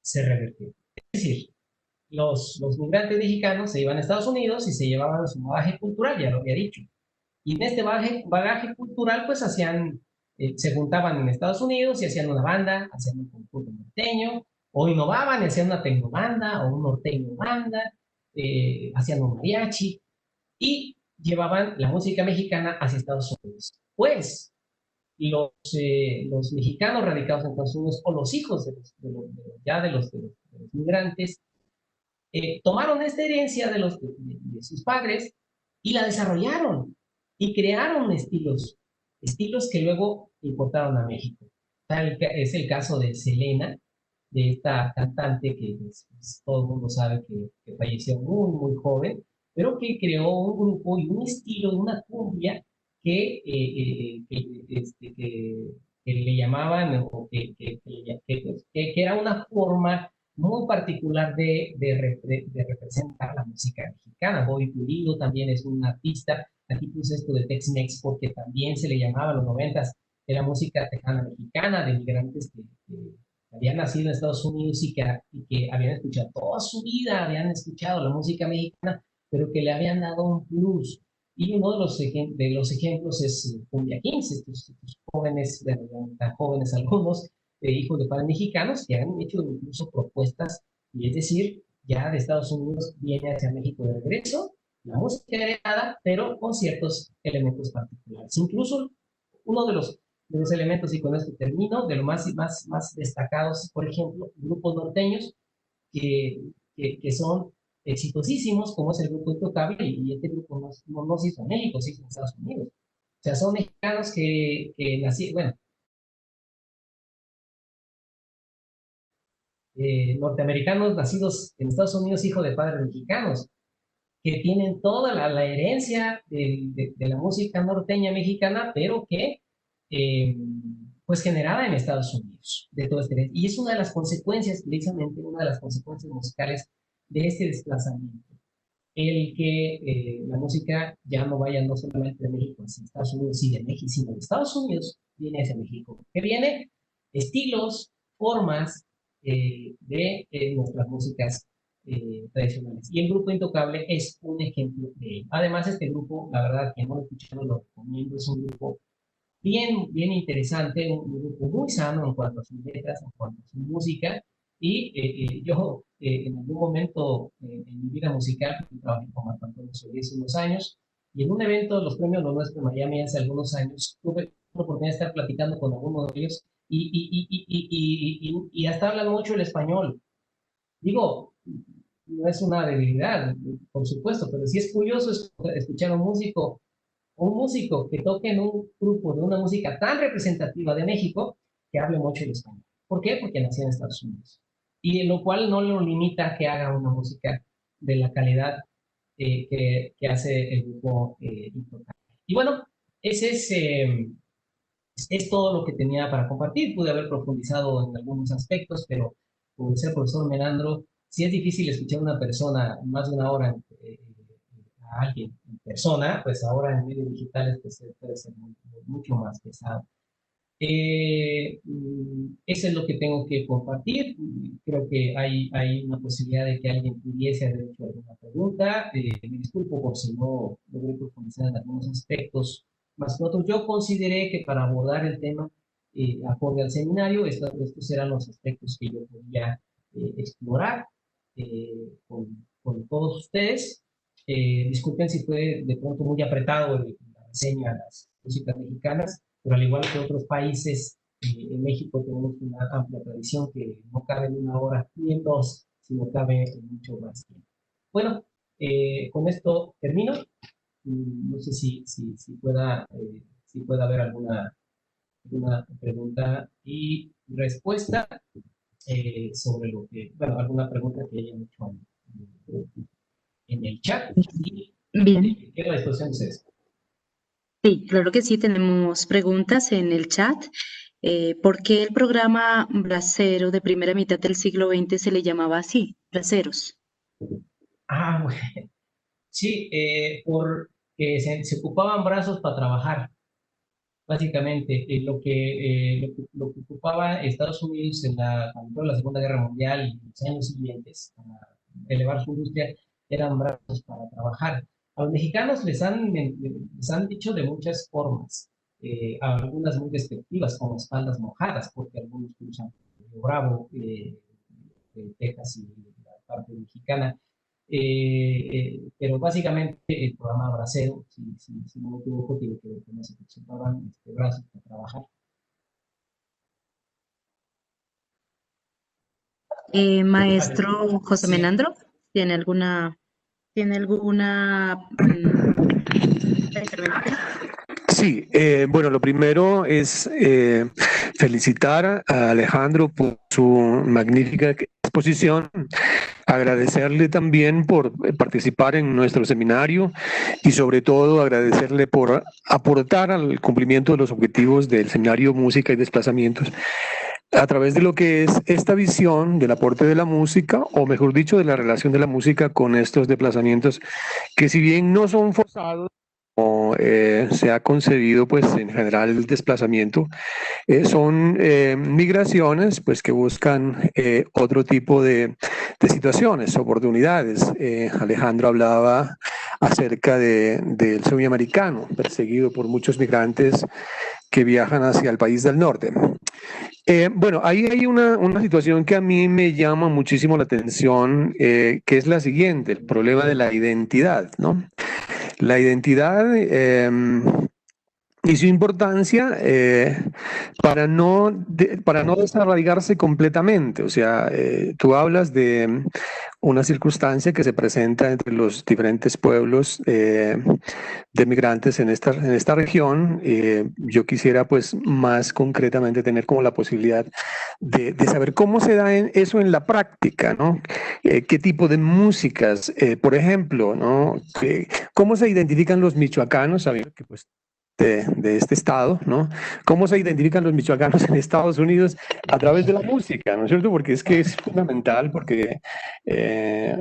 se revertió. Es decir, los migrantes mexicanos se iban a Estados Unidos y se llevaban su bagaje cultural, ya lo había dicho. Y en este bagaje cultural, pues se juntaban en Estados Unidos y hacían una banda, hacían un conjunto norteño, o innovaban y hacían una tecnobanda o un norteño banda, hacían un mariachi y llevaban la música mexicana hacia Estados Unidos. Pues los mexicanos radicados en Estados Unidos o los hijos de los migrantes tomaron esta herencia de sus padres y la desarrollaron y crearon estilos que luego importaron a México. Es el caso de Selena, de esta cantante que todo el mundo sabe que falleció muy, muy joven, pero que creó un grupo y un estilo de una cumbia que le llamaban, o que era una forma muy particular de representar la música mexicana. Bobby Pulido también es un artista. Aquí puse esto de Tex-Mex porque también se le llamaba en los 90s, era música tejana mexicana de migrantes que habían nacido en Estados Unidos y que habían escuchado toda su vida, habían escuchado la música mexicana, pero que le habían dado un plus. Y uno de los ejemplos es Cumbia 15, estos jóvenes, bueno, tan jóvenes algunos, hijos de padres mexicanos, que han hecho incluso propuestas, y es decir, ya de Estados Unidos viene hacia México de regreso, la música heredada, pero con ciertos elementos particulares. Incluso uno de los elementos, y con esto termino, de los más destacados, por ejemplo, grupos norteños que, que son exitosísimos, como es el grupo Intocable, y este grupo no se hizo en México, se hizo en Estados Unidos. O sea, son mexicanos que nacieron, bueno, norteamericanos nacidos en Estados Unidos, hijos de padres mexicanos, que tienen toda la herencia de la música norteña mexicana, pero que eh, pues generada en Estados Unidos, de todo este. Y es una de las consecuencias, precisamente una de las consecuencias musicales de este desplazamiento, el que la música ya no vaya no solamente de México hacia Estados Unidos y de México, sino de Estados Unidos viene hacia México, que viene estilos, formas de nuestras músicas tradicionales. Y el grupo Intocable es un ejemplo de ello. Además, este grupo, la verdad, que no lo he escuchado, lo recomiendo, es un grupo bien interesante, un grupo muy sano en cuanto a sus letras, en cuanto a su música. Y yo en algún momento en mi vida musical trabajé con Marco Antonio Solís hace unos años, y en un evento de los premios Lo Nuestro en Miami hace algunos años tuve la oportunidad de estar platicando con alguno de ellos, y hasta hablan mucho el español. Digo, no es una debilidad, por supuesto, pero sí es curioso escuchar a un músico que toque en un grupo de una música tan representativa de México, que hable mucho el español. ¿Por qué? Porque nació en Estados Unidos. Y lo cual no lo limita a que haga una música de la calidad que hace el grupo Intocable. Y bueno, ese es todo lo que tenía para compartir. Pude haber profundizado en algunos aspectos, pero como decía el profesor Menandro, si es difícil escuchar a una persona más de una hora, a alguien en persona, pues ahora en medios digitales pues, puede ser mucho más pesado. Eso es lo que tengo que compartir. Creo que hay una posibilidad de que alguien pudiese haber hecho alguna pregunta. Me disculpo por si no logré profundizar en algunos aspectos más que otros. Yo consideré que para abordar el tema acorde al seminario, estos eran los aspectos que yo podía explorar con todos ustedes. Disculpen si fue de pronto muy apretado la reseña a las músicas mexicanas, pero al igual que otros países, en México tenemos una amplia tradición que no cabe en una hora ni en dos, sino cabe en mucho más tiempo. Bueno, con esto termino. No sé si pueda haber alguna pregunta y respuesta sobre lo que, bueno, alguna pregunta que hayan hecho en el chat. Y Bien, quedo a disposición de ustedes. sí, claro que sí, tenemos preguntas en el chat. ¿Por qué el programa Bracero de primera mitad del siglo XX se le llamaba así, Braceros? Bueno. Sí, porque se ocupaban brazos para trabajar, básicamente. Lo que ocupaba Estados Unidos cuando fue la Segunda Guerra Mundial y los años siguientes, para elevar su industria, eran brazos para trabajar. A los mexicanos les han dicho de muchas formas, algunas muy despectivas, como espaldas mojadas, porque algunos usan Río Bravo, Texas y la parte mexicana. Pero básicamente el programa Bracero, si no me equivoco, tiene que ver con eso, que se ocupaban brazos para trabajar. Maestro José Sí. Menandro, ¿tiene alguna intervención? Sí, bueno, lo primero es felicitar a Alejandro por su magnífica exposición, agradecerle también por participar en nuestro seminario y sobre todo agradecerle por aportar al cumplimiento de los objetivos del seminario Música y Desplazamientos a través de lo que es esta visión del aporte de la música, o mejor dicho, de la relación de la música con estos desplazamientos, que si bien no son forzados, o se ha concebido pues en general el desplazamiento, son migraciones pues que buscan otro tipo de situaciones, oportunidades. Alejandro hablaba acerca del sueño americano, perseguido por muchos migrantes que viajan hacia el país del norte. Bueno, ahí hay una situación que a mí me llama muchísimo la atención, que es la siguiente, el problema de la identidad, ¿no? La identidad y su importancia para no desarraigarse completamente. O sea, tú hablas de una circunstancia que se presenta entre los diferentes pueblos de migrantes en esta región. Yo quisiera pues más concretamente tener como la posibilidad de saber cómo se da eso en la práctica, ¿no? ¿Qué tipo de músicas, por ejemplo, ¿no? ¿Cómo se identifican los michoacanos? Sabiendo que pues de este estado, ¿no? ¿Cómo se identifican los michoacanos en Estados Unidos a través de la música, ¿no es cierto? Porque es que es fundamental, porque,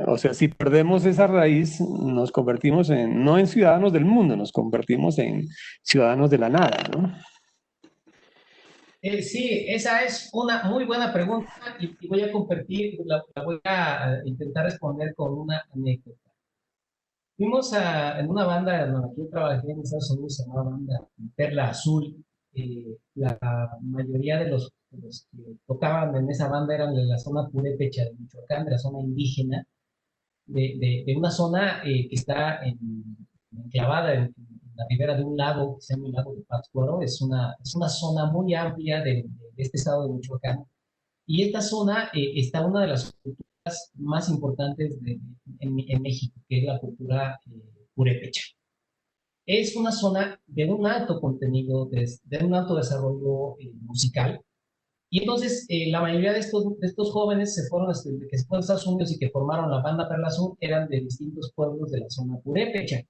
o sea, si perdemos esa raíz, nos convertimos no en ciudadanos del mundo, nos convertimos en ciudadanos de la nada, ¿no? Sí, esa es una muy buena pregunta y voy a compartir, la voy a intentar responder con una anécdota. Fuimos en una banda en la que yo trabajé en Estados Unidos, se llamaba banda Perla Azul. La mayoría de los que tocaban en esa banda eran de la zona purépecha de Michoacán, de la zona indígena, de una zona que está enclavada en la ribera de un lago, que se llama el lago de Pátzcuaro. Es una zona muy amplia de este estado de Michoacán. Y esta zona está una de las culturas más importantes en México, que es la cultura purépecha. Es una zona de un alto contenido, de un alto desarrollo musical. Y entonces la mayoría de estos jóvenes que se fueron a Estados Unidos y que formaron la banda Perla Azul eran de distintos pueblos de la zona purépecha.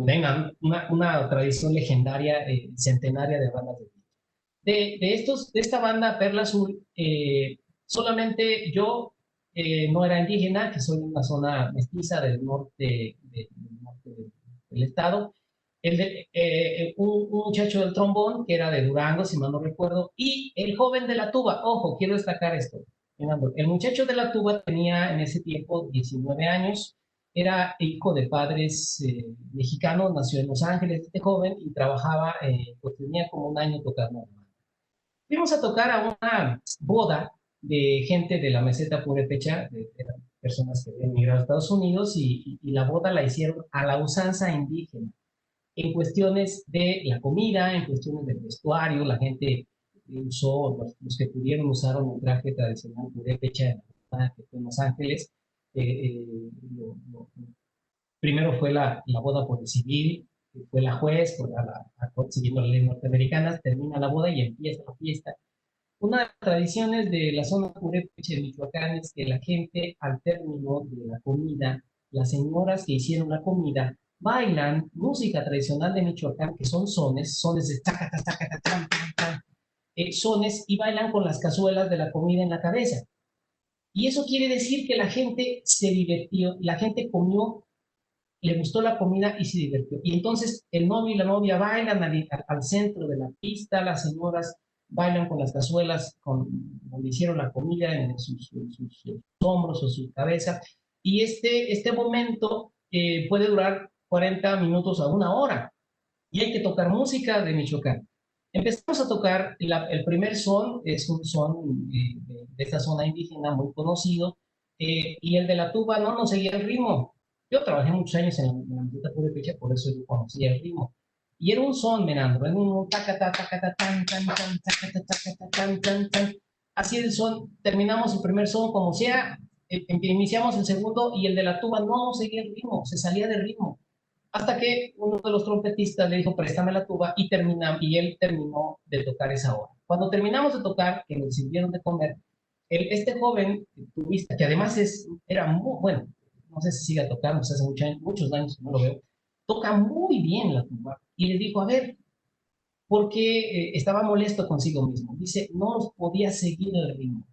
Tengan una tradición legendaria, centenaria de bandas de esta banda Perla Azul, solamente yo no era indígena, que soy de una zona mestiza del norte, del estado. Un muchacho del trombón, que era de Durango, si mal no recuerdo, y el joven de la tuba. Ojo, quiero destacar esto. El muchacho de la tuba tenía en ese tiempo 19 años, era hijo de padres mexicanos, nació en Los Ángeles, este joven, y trabajaba, pues tenía como un año tocando. Fuimos a tocar a una boda de gente de la meseta purépecha, de personas que habían emigrado a Estados Unidos, y la boda la hicieron a la usanza indígena, en cuestiones de la comida, en cuestiones del vestuario. La gente usó, los que pudieron usaron un traje tradicional purépecha en la boda que fue en Los Ángeles. Eh, eh, lo, lo, Primero fue la boda por el civil, fue la juez, siguiendo las leyes norteamericanas, termina la boda y empieza la fiesta. Una de las tradiciones de la zona purépecha de Michoacán es que la gente, al término de la comida, las señoras que hicieron la comida, bailan música tradicional de Michoacán, que son sones de tacata, tacata, tan, tan, tan, sones, y bailan con las cazuelas de la comida en la cabeza. Y eso quiere decir que la gente se divirtió, la gente comió, le gustó la comida y se divirtió. Y entonces el novio y la novia bailan al centro de la pista, las señoras bailan con las cazuelas donde hicieron la comida en sus hombros o su cabeza. Y este momento puede durar 40 minutos a una hora. Y hay que tocar música de Michoacán. Empezamos a tocar, el primer son es un son de esta zona indígena muy conocido, y el de la tuba no nos seguía el ritmo. Yo trabajé muchos años en la música purépecha, por eso yo conocía el ritmo. Y era un son, Menandro, era un tacata, tacata, tan, tan, tan, tacata, tacata, tan, tan, tan. Así el son, terminamos el primer son como sea, iniciamos el segundo y el de la tuba no seguía el ritmo, se salía del ritmo. Hasta que uno de los trompetistas le dijo, préstame la tuba, y él terminó de tocar esa hora. Cuando terminamos de tocar, que nos sirvieron de comer, este joven turista, que además era muy bueno, no sé si sigue tocando, pues hace muchos años que no lo veo, toca muy bien la tuba. Y le dijo, a ver, porque estaba molesto consigo mismo. Dice, no podía seguir el ritmo.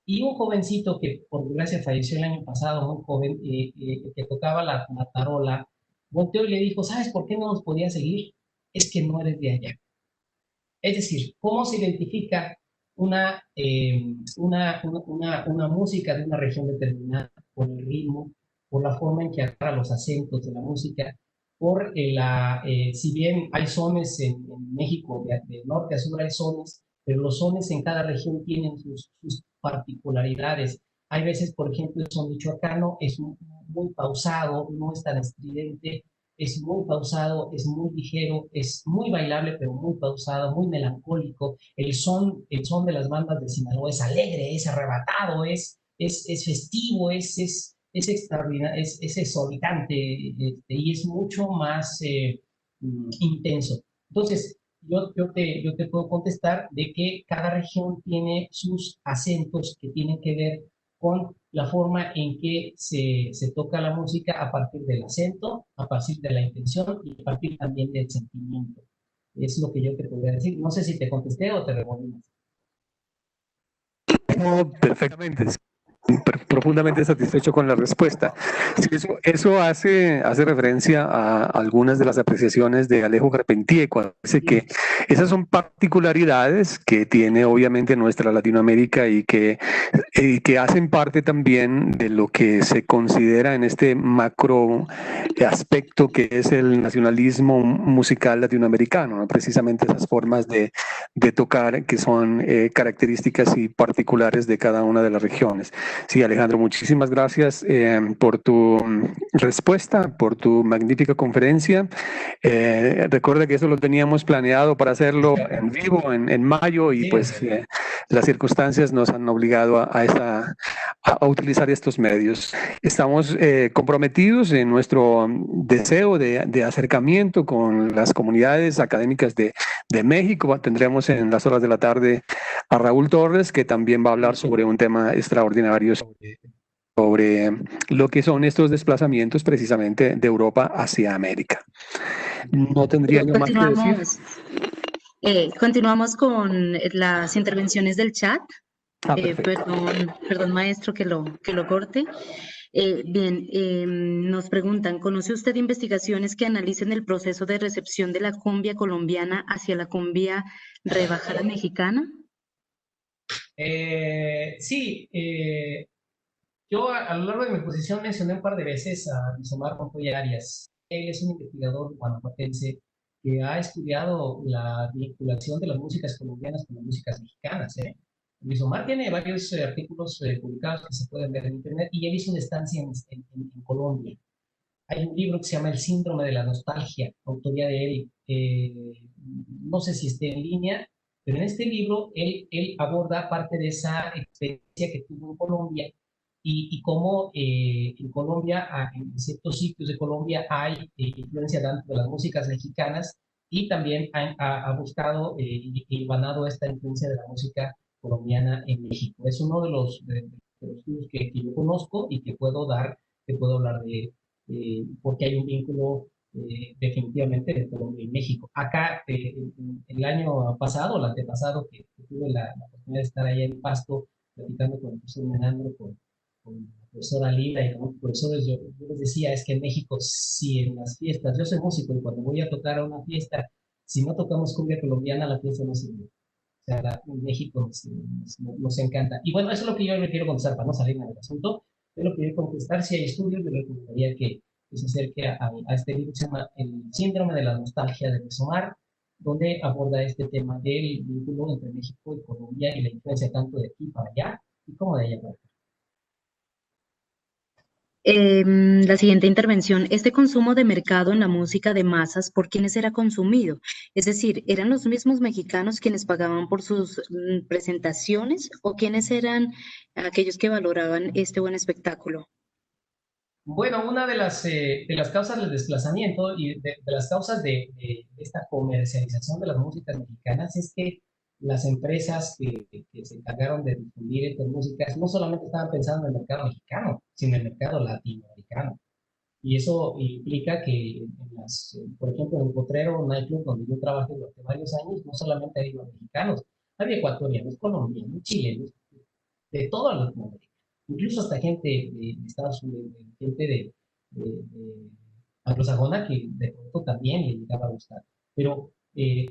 Y un jovencito que por desgracia falleció el año pasado, muy joven, que tocaba la tarola, volteó y le dijo, ¿sabes por qué no nos podía seguir? Es que no eres de allá. Es decir, ¿cómo se identifica una música de una región determinada por el ritmo, por la forma en que agarra los acentos de la música, si bien hay sones en México, de norte a sur hay sones, pero los sones en cada región tienen sus particularidades. Hay veces, por ejemplo, el son michoacano es muy pausado, no es tan estridente, es muy pausado, es muy ligero, es muy bailable, pero muy pausado, muy melancólico. El son de las bandas de Sinaloa es alegre, es arrebatado, es festivo, es extraordinario, es exorbitante, y es mucho más intenso. Entonces, yo te puedo contestar de que cada región tiene sus acentos que tienen que ver con la forma en que se toca la música a partir del acento, a partir de la intención y a partir también del sentimiento. Es lo que yo te podría decir. No sé si te contesté o te revolví. No, perfectamente. Profundamente satisfecho con la respuesta. Sí, eso hace referencia a algunas de las apreciaciones de Alejo Carpentier, cuando dice que esas son particularidades que tiene obviamente nuestra Latinoamérica y que hacen parte también de lo que se considera en este macro aspecto que es el nacionalismo musical latinoamericano, ¿no? Precisamente esas formas de tocar que son características y particulares de cada una de las regiones. Sí, Alejandro, muchísimas gracias por tu respuesta, por tu magnífica conferencia. Recuerda que eso lo teníamos planeado para hacerlo en vivo en mayo y pues las circunstancias nos han obligado a utilizar estos medios. Estamos comprometidos en nuestro deseo de acercamiento con las comunidades académicas de México. Tendremos en las horas de la tarde a Raúl Torres, que también va a hablar sobre un tema extraordinario sobre lo que son estos desplazamientos precisamente de Europa hacia América. No tendría yo más que decir. Continuamos con las intervenciones del chat. Perfecto. Perdón, maestro, que lo corte. Bien, nos preguntan, ¿conoce usted investigaciones que analicen el proceso de recepción de la cumbia colombiana hacia la cumbia rebajada mexicana? Sí, yo a lo largo de mi exposición mencioné un par de veces a Luis Omar Montoya Arias. Él es un investigador guanajuatense que ha estudiado la vinculación de las músicas colombianas con las músicas mexicanas. Luis Omar tiene varios artículos publicados que se pueden ver en internet y él hizo una estancia en Colombia. Hay un libro que se llama El síndrome de la nostalgia, autoría de él. No sé si esté en línea, pero en este libro él aborda parte de esa experiencia que tuvo en Colombia y cómo en Colombia, en ciertos sitios de Colombia, hay influencia tanto de las músicas mexicanas y también ha buscado y ganado esta influencia de la música colombiana en México. Es uno de los estudios que yo conozco y que puedo hablar de porque hay un vínculo definitivamente de Colombia y México. Acá, el año pasado, el antepasado, que tuve la oportunidad de estar allá en Pasto, platicando con el profesor Menandro, con la profesora Lila y con otros profesores, yo les decía, es que en México, si en las fiestas, yo soy músico y cuando voy a tocar a una fiesta, si no tocamos cumbia colombiana, la fiesta no sirve. O sea, en México nos encanta. Y bueno, eso es lo que yo me quiero contestar para no salirme del asunto. Yo lo que quiero contestar, si hay estudios, yo recomendaría que se acerque a este libro que se llama El síndrome de la nostalgia de Luis Omar, donde aborda este tema del vínculo entre México y Colombia y la influencia tanto de aquí para allá y como de allá para acá. La siguiente intervención, este consumo de mercado en la música de masas, ¿por quiénes era consumido? Es decir, ¿eran los mismos mexicanos quienes pagaban por sus presentaciones o quiénes eran aquellos que valoraban este buen espectáculo? Bueno, una de las causas del desplazamiento y de las causas de esta comercialización de las músicas mexicanas es que las empresas que se encargaron de difundir estas músicas no solamente estaban pensando en el mercado mexicano, sino en el mercado latinoamericano. Y eso implica que, por ejemplo, en el Potrero Nightclub, donde yo trabajé durante varios años, no solamente había mexicanos, había ecuatorianos, colombianos, chilenos, de toda Latinoamérica, incluso hasta gente de Estados Unidos, gente de anglosajona que de pronto también le llegaba a gustar. Pero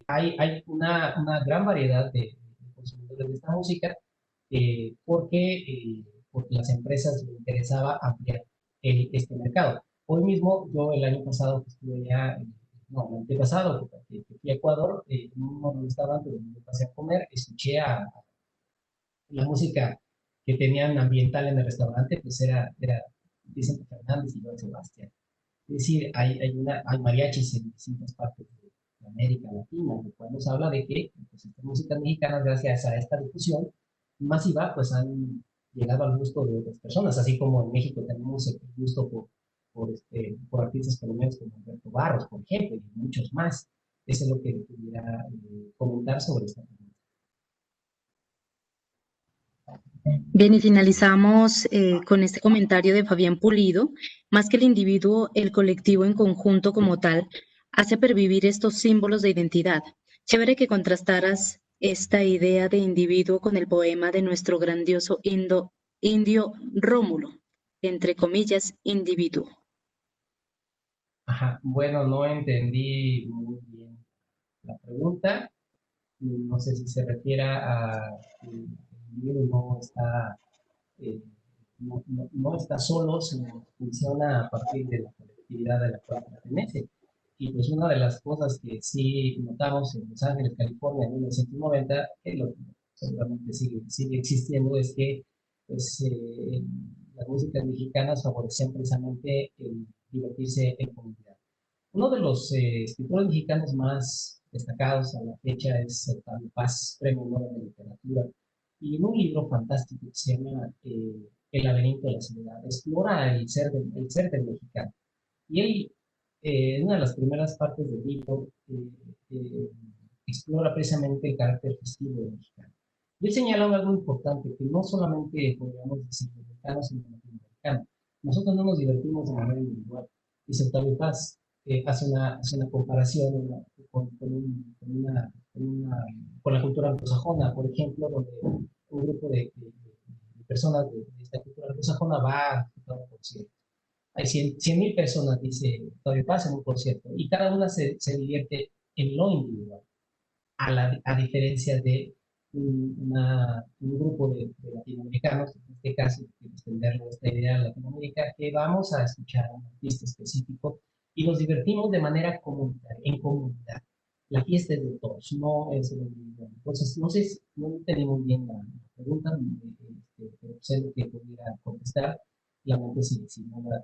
hay una gran variedad de consumidores de esta música porque las empresas les interesaba ampliar este mercado. Hoy mismo, yo el año pasado que estuve ya, no, el antepasado, que fui a Ecuador, en un restaurante donde me pasé a comer, escuché a la música que tenían ambiental en el restaurante, pues era Vicente Fernández y Joan Sebastián. Es decir, hay mariachis en distintas partes de América Latina, lo cual nos habla de que pues, estas músicas mexicanas, gracias a esta difusión masiva, pues han llegado al gusto de otras personas, así como en México tenemos el gusto por artistas colombianos como Alberto Barros, por ejemplo, y muchos más. Eso es lo que quería comentar sobre esta pregunta. Bien, y finalizamos con este comentario de Fabián Pulido. Más que el individuo, el colectivo en conjunto como tal hace pervivir estos símbolos de identidad. Chévere que contrastaras esta idea de individuo con el poema de nuestro grandioso indio Rómulo, entre comillas, individuo. Ajá, bueno, no entendí muy bien la pregunta. No sé si se refiere a que el individuo eh, no está solo, sino funciona a partir de la colectividad a la cual pertenece. Y pues una de las cosas que sí notamos en Los Ángeles, California, en 1990, que lo que seguramente sigue existiendo, es que pues, las músicas mexicanas favorecían precisamente el divertirse en comunidad. Uno de los escritores mexicanos más destacados a la fecha es Octavio Paz, Premio Nobel de Literatura, y en un libro fantástico que se llama El laberinto de la soledad, explora el ser del mexicano. Y él, en una de las primeras partes del libro, explora precisamente el carácter festivo del mexicano. Y él señala algo importante, que no solamente podríamos decir mexicanos, sino latinoamericanos. Nosotros no nos divertimos de manera individual. Dice Octavio Paz, hace una comparación con la cultura anglosajona, por ejemplo, donde un grupo de personas de esta cultura anglosajona va a un concierto. Hay 100,000 personas, dice Octavio Paz, en un concierto, y cada una se divierte en lo individual, a diferencia de un grupo de latinoamericanos, en este caso, que extenderlo esta idea a Latinoamérica, que vamos a escuchar a un artista específico y nos divertimos de manera comunitaria, en comunidad. La fiesta es de todos, no es de individual. Entonces, no sé, no entendí muy bien la pregunta, pero sé lo que pudiera contestar. Lamento si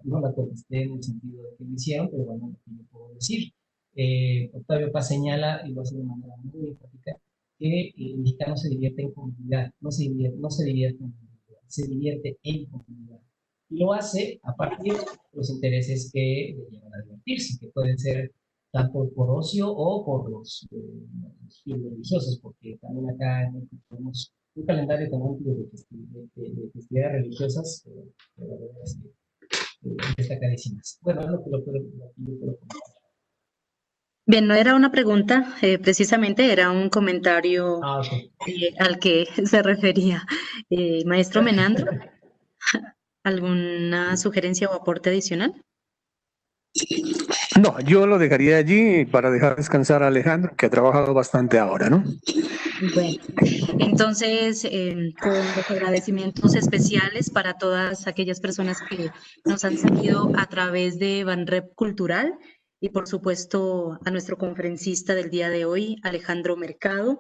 no la contesté en el sentido de que lo hicieron, pero bueno, lo que yo puedo decir. Octavio Paz señala, y lo hace de manera muy enfática, que el mexicano se divierte en comunidad, no se divierte en individual, se divierte en comunidad. Y lo hace a partir de los intereses que le llevan a divertirse, que pueden ser tanto por ocio o por los fines religiosos, porque también acá en México tenemos un calendario tan amplio de festividades religiosas, pero la verdad es que destacadísimas. Bueno, es lo que yo puedo comentar. Bien, no era una pregunta, precisamente era un comentario Okay. al que se refería. Maestro Menandro, ¿alguna sugerencia o aporte adicional? No, yo lo dejaría allí para dejar descansar a Alejandro, que ha trabajado bastante ahora, ¿no? Bueno, entonces, con los agradecimientos especiales para todas aquellas personas que nos han seguido a través de Banrep Cultural y, por supuesto, a nuestro conferencista del día de hoy, Alejandro Mercado.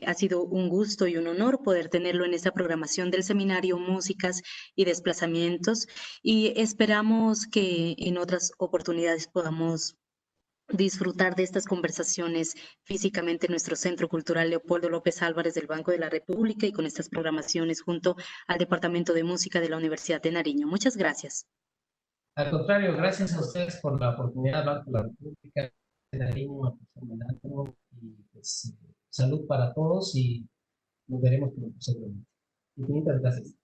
Ha sido un gusto y un honor poder tenerlo en esta programación del seminario Músicas y Desplazamientos y esperamos que en otras oportunidades podamos disfrutar de estas conversaciones físicamente en nuestro Centro Cultural Leopoldo López Álvarez del Banco de la República y con estas programaciones junto al Departamento de Música de la Universidad de Nariño. Muchas gracias. Al contrario, gracias a ustedes por la oportunidad de hablar con la República de Nariño, y pues, salud para todos y nos veremos pronto seguramente. Infinitas gracias.